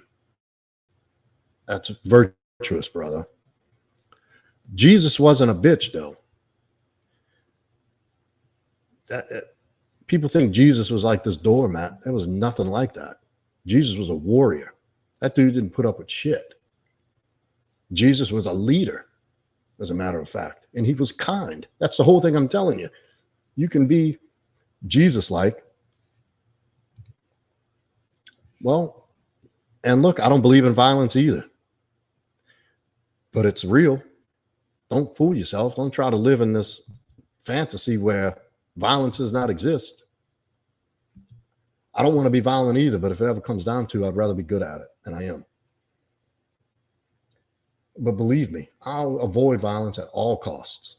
That's virtuous, brother. Jesus wasn't a bitch, though. People think Jesus was like this doormat. It was nothing like that. Jesus was a warrior. That dude didn't put up with shit. Jesus was a leader, as a matter of fact. And he was kind. That's the whole thing I'm telling you. You can be Jesus-like. Well, and look, I don't believe in violence either. But it's real. Don't fool yourself. Don't try to live in this fantasy where violence does not exist. I don't want to be violent either, but if it ever comes down to, I'd rather be good at it, and I am. But believe me, I'll avoid violence at all costs.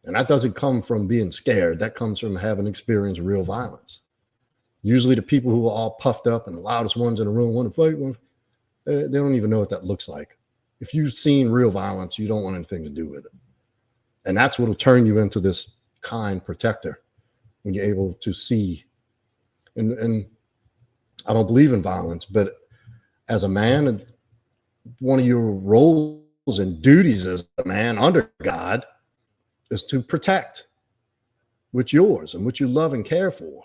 And that doesn't come from being scared. That comes from having experienced real violence. Usually the people who are all puffed up and the loudest ones in the room want to fight, they don't even know what that looks like. If you've seen real violence, you don't want anything to do with it. And that's what will turn you into this kind protector when you're able to see. And I don't believe in violence, but as a man, one of your roles and duties as a man under God is to protect what's yours and what you love and care for.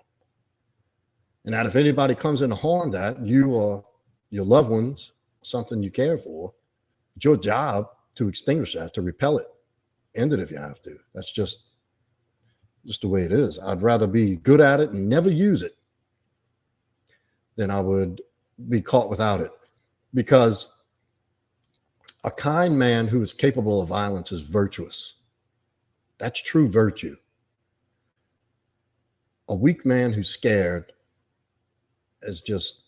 And that if anybody comes in to harm that, you or your loved ones, something you care for, it's your job to extinguish that, to repel it. End it if you have to. That's just the way it is. I'd rather be good at it and never use it than I would be caught without it. Because a kind man who is capable of violence is virtuous. That's true virtue. A weak man who's scared is just,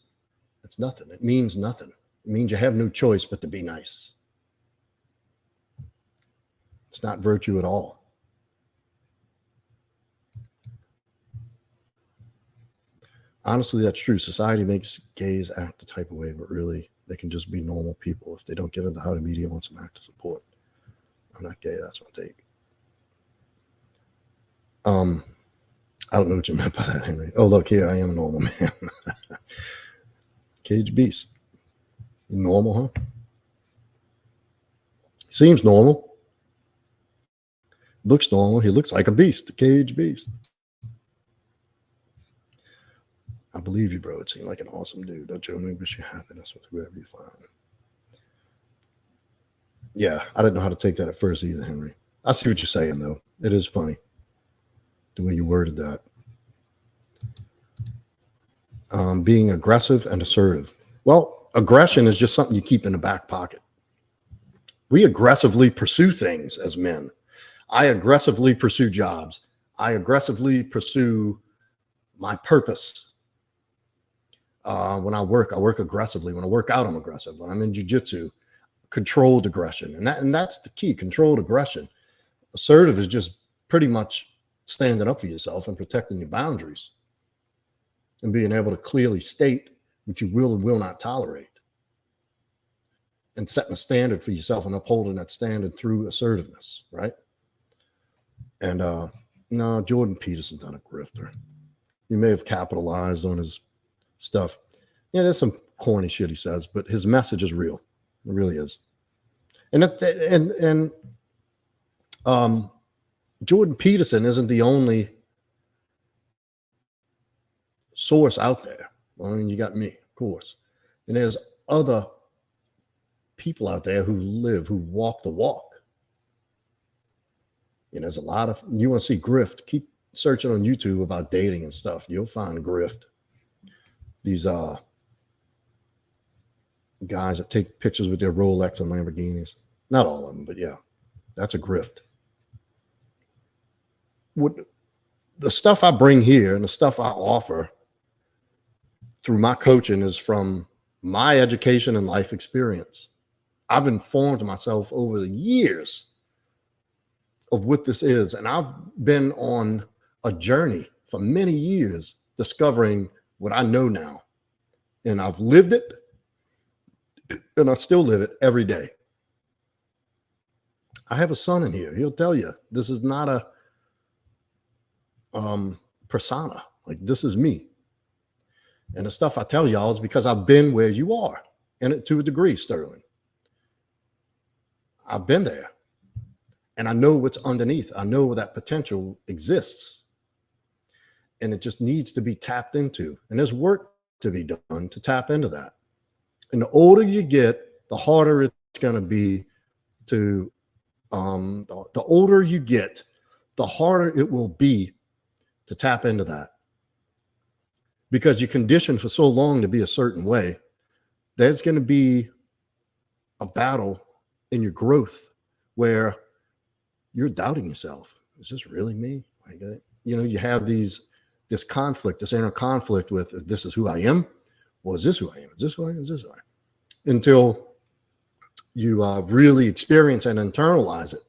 it's nothing. It means nothing. It means you have no choice but to be nice. It's not virtue at all. Honestly, that's true. Society makes gays act the type of way, but really, they can just be normal people if they don't give into how the media wants them to act to support. I'm not gay. That's my take. I don't know what you meant by that, Henry. Oh, look here. I am a normal man. Cage beast. Normal, huh? Seems normal. Looks normal. He looks like a beast, a cage beast. I believe you, bro. It seemed like an awesome dude. I genuinely wish you happiness with whoever you find. Yeah, I didn't know how to take that at first either, Henry. I see what you're saying, though. It is funny the way you worded that. Being aggressive and assertive. Well, aggression is just something you keep in the back pocket. We aggressively pursue things as men. I aggressively pursue jobs. I aggressively pursue my purpose. When I work aggressively. When I work out, I'm aggressive. When I'm in jiu-jitsu, controlled aggression. And that's the key, controlled aggression. Assertive is just pretty much standing up for yourself and protecting your boundaries and being able to clearly state what you will and will not tolerate and setting a standard for yourself and upholding that standard through assertiveness, right? And no, Jordan Peterson's not a grifter. He may have capitalized on his stuff. Yeah, there's some corny shit he says, but his message is real. It really is. And Jordan Peterson isn't the only source out there. I mean, you got me, of course. And there's other people out there who walk the walk. You know, there's a lot of, you want to see grift, keep searching on YouTube about dating and stuff. You'll find grift. These guys that take pictures with their Rolex and Lamborghinis. Not all of them, but yeah, that's a grift. What the stuff I bring here and the stuff I offer through my coaching is from my education and life experience. I've informed myself over the years of what this is. And I've been on a journey for many years discovering what I know now. And I've lived it and I still live it every day. I have a son in here. He'll tell you this is not a persona. Like, this is me. And the stuff I tell y'all is because I've been where you are, and to a degree, Sterling. I've been there, and I know what's underneath. I know that potential exists, and it just needs to be tapped into. And there's work to be done to tap into that. And the older you get, the harder it's going to be to. The older you get, the harder it will be to tap into that. Because you're conditioned for so long to be a certain way, there's going to be a battle in your growth where you're doubting yourself. Is this really me? Like, you know, you have this conflict, this inner conflict with, this is who I am. Well, is this who I am? Is this who I am? Is this who I am? Until you really experience and internalize it.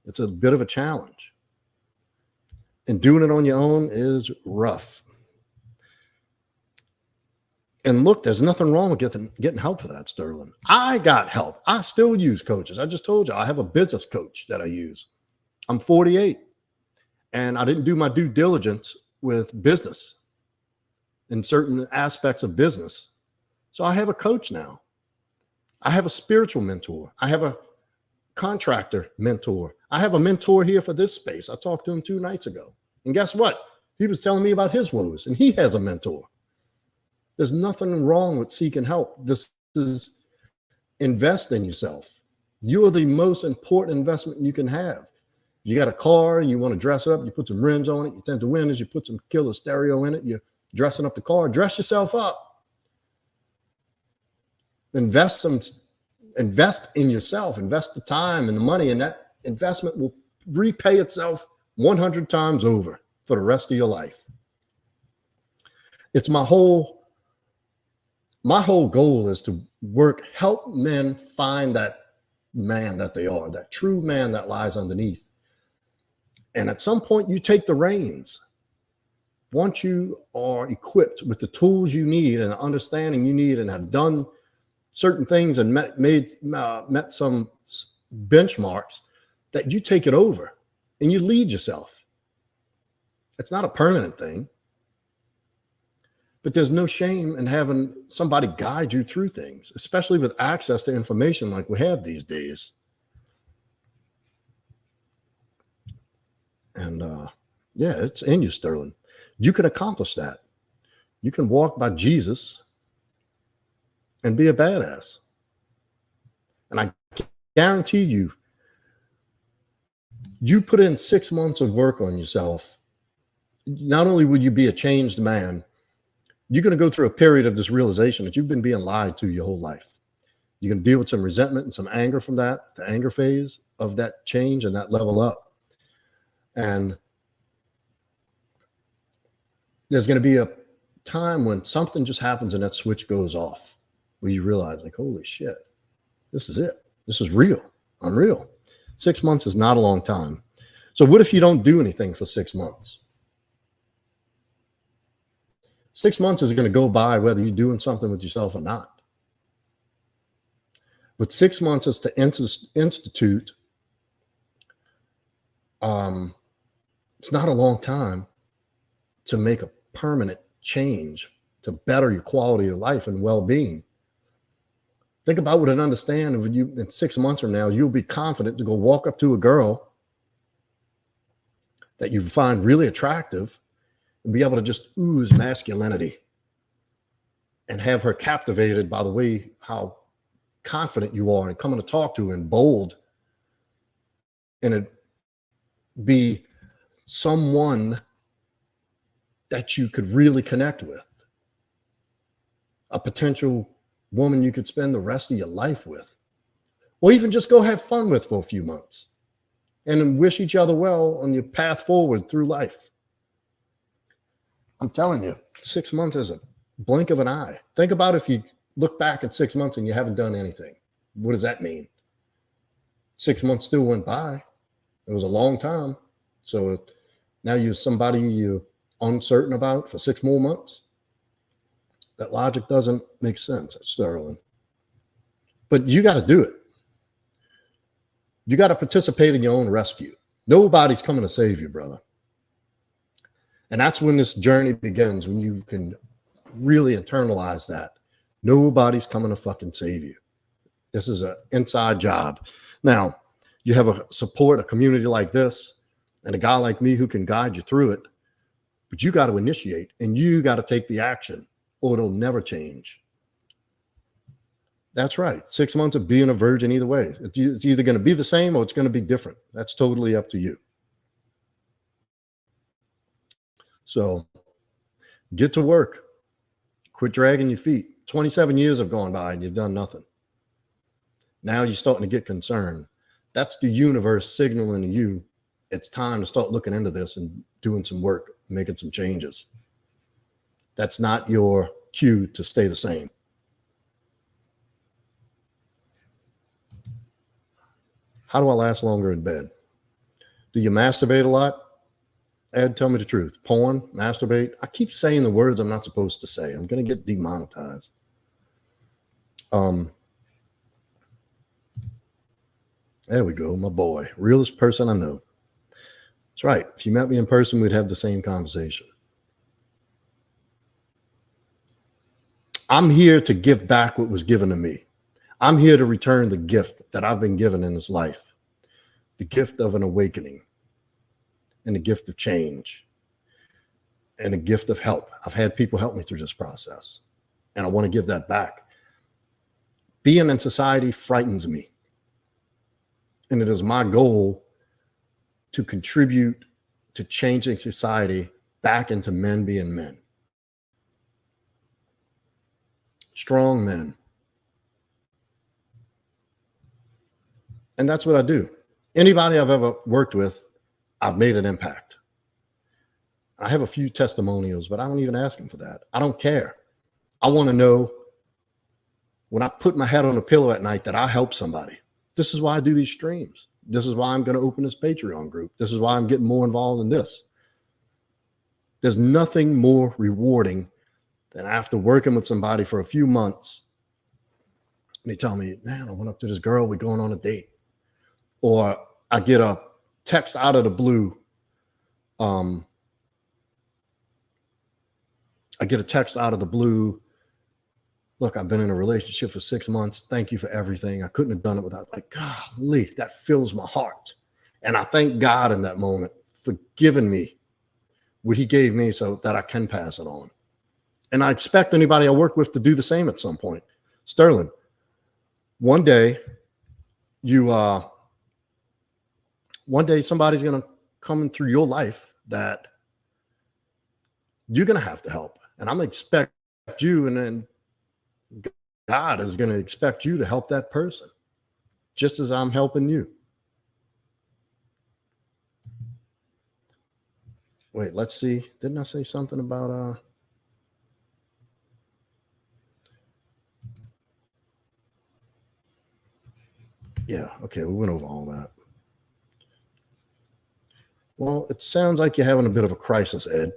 It's a bit of a challenge. And doing it on your own is rough. And look, there's nothing wrong with getting help for that, Sterling. I got help. I still use coaches. I just told you, I have a business coach that I use. I'm 48, and I didn't do my due diligence with business in certain aspects of business. So I have a coach now. I have a spiritual mentor. I have a contractor mentor. I have a mentor here for this space. I talked to him 2 nights ago. And guess what? He was telling me about his woes, and he has a mentor. There's nothing wrong with seeking help. This is invest in yourself. You are the most important investment you can have. You got a car and you want to dress it up, you put some rims on it, you tint the windows, you put some killer stereo in it, you're dressing up the car, dress yourself up. Invest in yourself, invest the time and the money, and that investment will repay itself 100 times over for the rest of your life. It's my whole goal is to help men find that man that they are, that true man that lies underneath. And at some point you take the reins. Once you are equipped with the tools you need and the understanding you need and have done certain things and met some benchmarks, that you take it over and you lead yourself. It's not a permanent thing, but there's no shame in having somebody guide you through things, especially with access to information like we have these days. And yeah, it's in you, Sterling. You can accomplish that. You can walk by Jesus and be a badass. And I guarantee you, you put in 6 months of work on yourself, not only will you be a changed man, you're going to go through a period of this realization that you've been being lied to your whole life. You're going to deal with some resentment and some anger from that, the anger phase of that change and that level up. And there's going to be a time when something just happens and that switch goes off, where you realize, like, holy shit, this is it. This is real. I'm real. 6 months is not a long time. So what if you don't do anything for 6 months? 6 months is going to go by whether you're doing something with yourself or not. But 6 months is to institute. It's not a long time to make a permanent change, to better your quality of life and well-being. Think about what an understanding of you in 6 months from now, you'll be confident to go walk up to a girl that you find really attractive and be able to just ooze masculinity and have her captivated by the way, how confident you are and coming to talk to and bold, and it be someone that you could really connect with, a potential woman you could spend the rest of your life with, or even just go have fun with for a few months and wish each other well on your path forward through life. I'm telling you, 6 months is a blink of an eye. Think about if you look back at 6 months and you haven't done anything. What does that mean? 6 months still went by. It was a long time. So now you're somebody you're uncertain about for 6 more months. That logic doesn't make sense, Sterling. But you got to do it. You got to participate in your own rescue. Nobody's coming to save you, brother. And that's when this journey begins, when you can really internalize that. Nobody's coming to fucking save you. This is an inside job. Now, you have a community like this, and a guy like me who can guide you through it, but you got to initiate and you got to take the action, or it'll never change. That's right. 6 months of being a virgin either way. It's either going to be the same or it's going to be different. That's totally up to you. So get to work. Quit dragging your feet. 27 years have gone by and you've done nothing. Now you're starting to get concerned. That's the universe signaling to you it's time to start looking into this and doing some work, making some changes. That's not your cue to stay the same. How do I last longer in bed? Do you masturbate a lot? Ed, tell me the truth. Porn, masturbate. I keep saying the words I'm not supposed to say. I'm going to get demonetized. There we go, my boy. Realest person I know. That's right. If you met me in person, we'd have the same conversation. I'm here to give back what was given to me. I'm here to return the gift that I've been given in this life. The gift of an awakening. And the gift of change, and a gift of help. I've had people help me through this process, and I want to give that back. Being in society frightens me, and it is my goal to contribute to changing society back into men being men. Strong men. And that's what I do. Anybody I've ever worked with, I've made an impact. I have a few testimonials, but I don't even ask them for that. I don't care. I want to know when I put my head on a pillow at night that I help somebody. This is why I do these streams. This is why I'm going to open this Patreon group. This is why I'm getting more involved in this. There's nothing more rewarding than after working with somebody for a few months, and they tell me, man, I went up to this girl, we're going on a date. Or I get a text out of the blue. I get a text out of the blue. Look, I've been in a relationship for 6 months. Thank you for everything. I couldn't have done it without, like, golly, that fills my heart. And I thank God in that moment for giving me what he gave me so that I can pass it on. And I expect anybody I work with to do the same at some point. Sterling, one day somebody's going to come in through your life that you're going to have to help. And I'm going to expect you, and then God is going to expect you to help that person, just as I'm helping you. Wait, let's see. Didn't I say something about yeah, okay, we went over all that. Well, it sounds like you're having a bit of a crisis, Ed.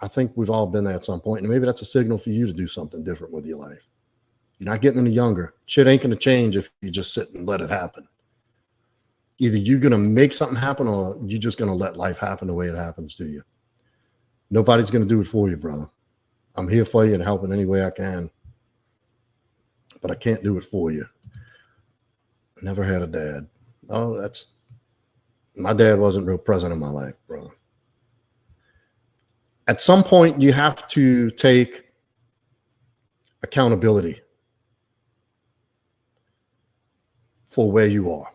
I think we've all been there at some point, and maybe that's a signal for you to do something different with your life. You're not getting any younger. Shit ain't going to change if you just sit and let it happen. Either you're going to make something happen, or you're just going to let life happen the way it happens to you. Nobody's going to do it for you, brother. I'm here for you and help in any way I can, but I can't do it for you. Never had a dad. Oh, my dad wasn't real present in my life, brother. At some point, you have to take accountability for where you are.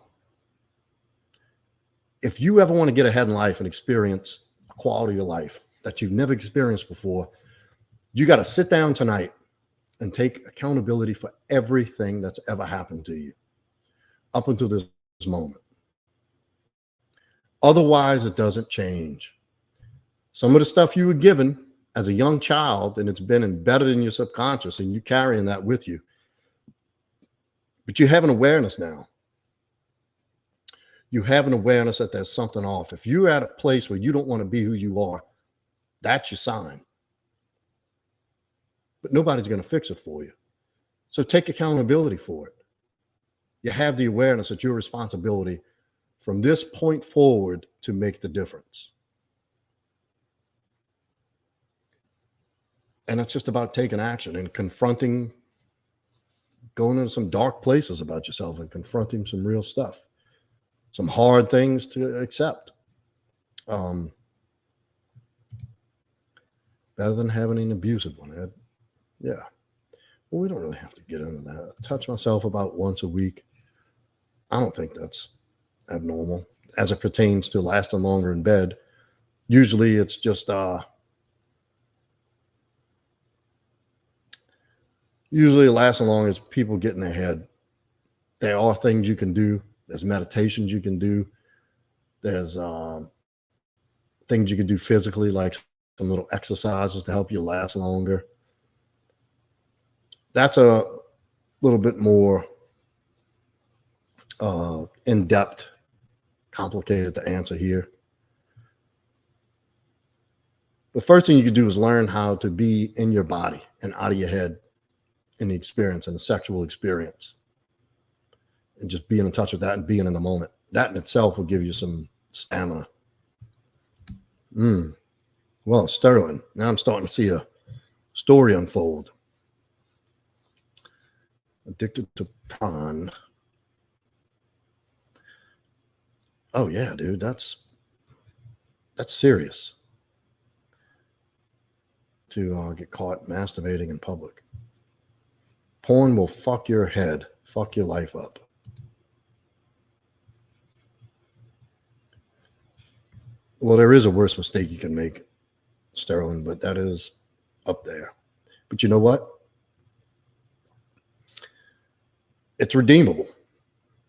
If you ever want to get ahead in life and experience a quality of life that you've never experienced before, you got to sit down tonight and take accountability for everything that's ever happened to you up until this moment. Otherwise, it doesn't change. Some of the stuff you were given as a young child, and it's been embedded in your subconscious, and you're carrying that with you. But you have an awareness now. You have an awareness that there's something off. If you're at a place where you don't want to be who you are, that's your sign. But nobody's going to fix it for you. So take accountability for it. You have the awareness that your responsibility from this point forward to make the difference. And it's just about taking action and confronting, going into some dark places about yourself and confronting some real stuff, some hard things to accept. Better than having an abusive one, Ed. Yeah. Well, we don't really have to get into that. I touch myself about once a week. I don't think that's abnormal as it pertains to lasting longer in bed. Usually it's just usually it lasts as long as people get in their head. There are things you can do. There's meditations you can do. There's things you can do physically, like some little exercises to help you last longer. That's a little bit more in-depth, complicated to answer here. The first thing you can do is learn how to be in your body and out of your head in the experience, in the sexual experience, and just being in touch with that and being in the moment. That in itself will give you some stamina. Well, Sterling, now I'm starting to see a story unfold. Addicted to prawn. Oh yeah, dude, that's serious. To get caught masturbating in public. Porn will fuck your head, fuck your life up. Well, there is a worse mistake you can make, Sterling, but that is up there. But you know what? It's redeemable.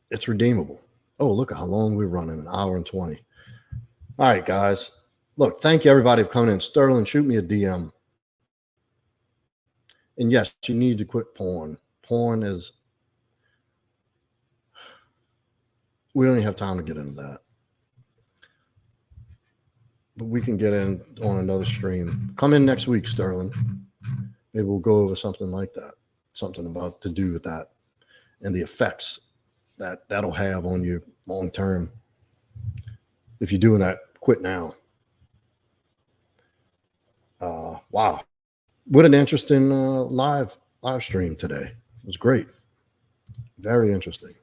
It's redeemable. Oh, look at how long we're running, an hour and 20. All right, guys. Look, thank you everybody for coming in. Sterling, shoot me a DM. And yes, you need to quit porn. Porn is, we don't even have time to get into that. But we can get in on another stream. Come in next week, Sterling. Maybe we'll go over something like that, something about to do with that and the effects that that'll have on you long term. If you're doing that, quit now. Wow. What an interesting live stream today. It was great. Very interesting.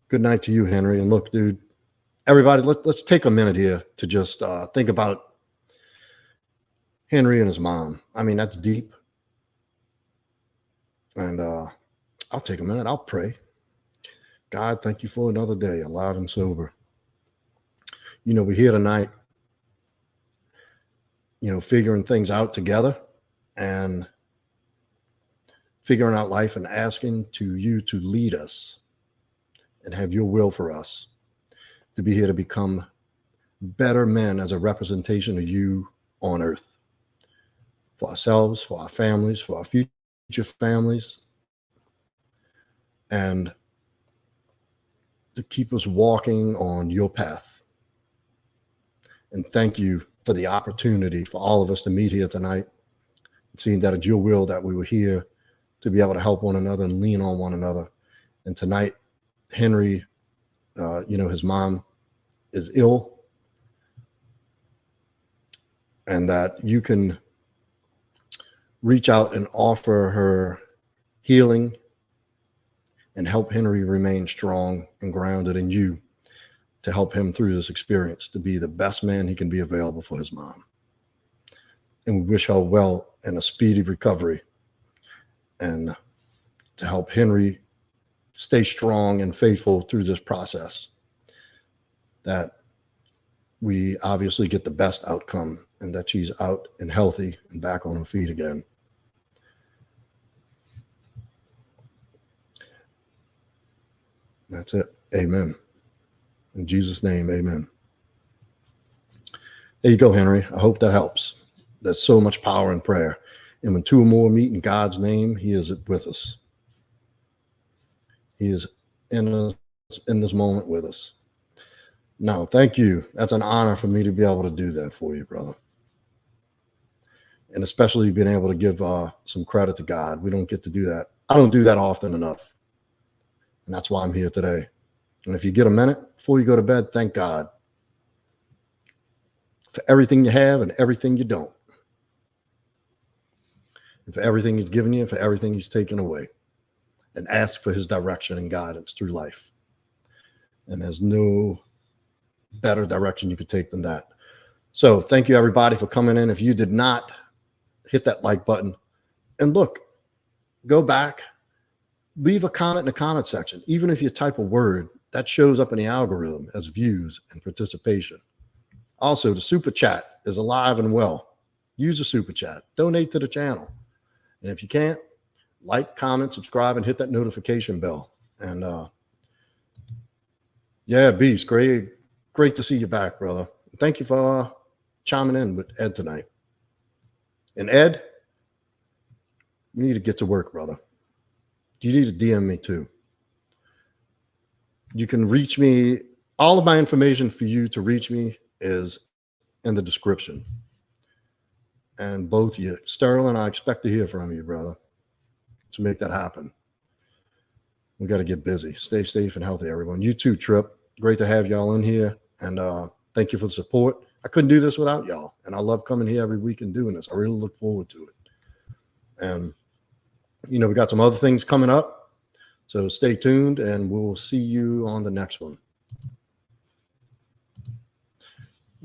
Good night to you, Henry. And look, dude, everybody, let's take a minute here to just think about Henry and his mom. I mean, that's deep. And I'll take a minute. I'll pray. God, thank you for another day, alive and sober. You know, we're here tonight, you know, figuring things out together and figuring out life and asking to you to lead us and have your will for us to be here to become better men as a representation of you on earth for ourselves, for our families, for our future families, and to keep us walking on your path. And thank you for the opportunity for all of us to meet here tonight, seeing that it's your will that we were here to be able to help one another and lean on one another. And tonight, Henry, you know, his mom is ill, and that you can reach out and offer her healing and help Henry remain strong and grounded in you to help him through this experience, to be the best man he can be available for his mom. And we wish her well and a speedy recovery, and to help Henry stay strong and faithful through this process, that we obviously get the best outcome and that she's out and healthy and back on her feet again. That's it. Amen. In Jesus' name, amen. There you go, Henry. I hope that helps. There's so much power in prayer. And when two or more meet in God's name, he is with us. He is in this moment with us. No, thank you. That's an honor for me to be able to do that for you, brother. And especially being able to give some credit to God. We don't get to do that. I don't do that often enough. And that's why I'm here today. And if you get a minute before you go to bed, thank God for everything you have and everything you don't. And for everything he's given you and for everything he's taken away. And ask for his direction and guidance through life. And there's no better direction you could take than that. So thank you, everybody, for coming in. If you did not, hit that like button. And look, go back. Leave a comment in the comment section. Even if you type a word, that shows up in the algorithm as views and participation. Also, the super chat is alive and well. Use the super chat. Donate to the channel. And if you can't, like, comment, subscribe, and hit that notification bell. And yeah, Beast, great to see you back, brother. Thank you for chiming in with Ed tonight. And Ed, you need to get to work, brother. You need to DM me too. You can reach me. All of my information for you to reach me is in the description. And both you, Sterling, I expect to hear from you, brother, to make that happen. We got to get busy. Stay safe and healthy, everyone. You too, Trip. Great to have y'all in here. And thank you for the support. I couldn't do this without y'all. And I love coming here every week and doing this. I really look forward to it. And you know, we got some other things coming up. So stay tuned and we'll see you on the next one.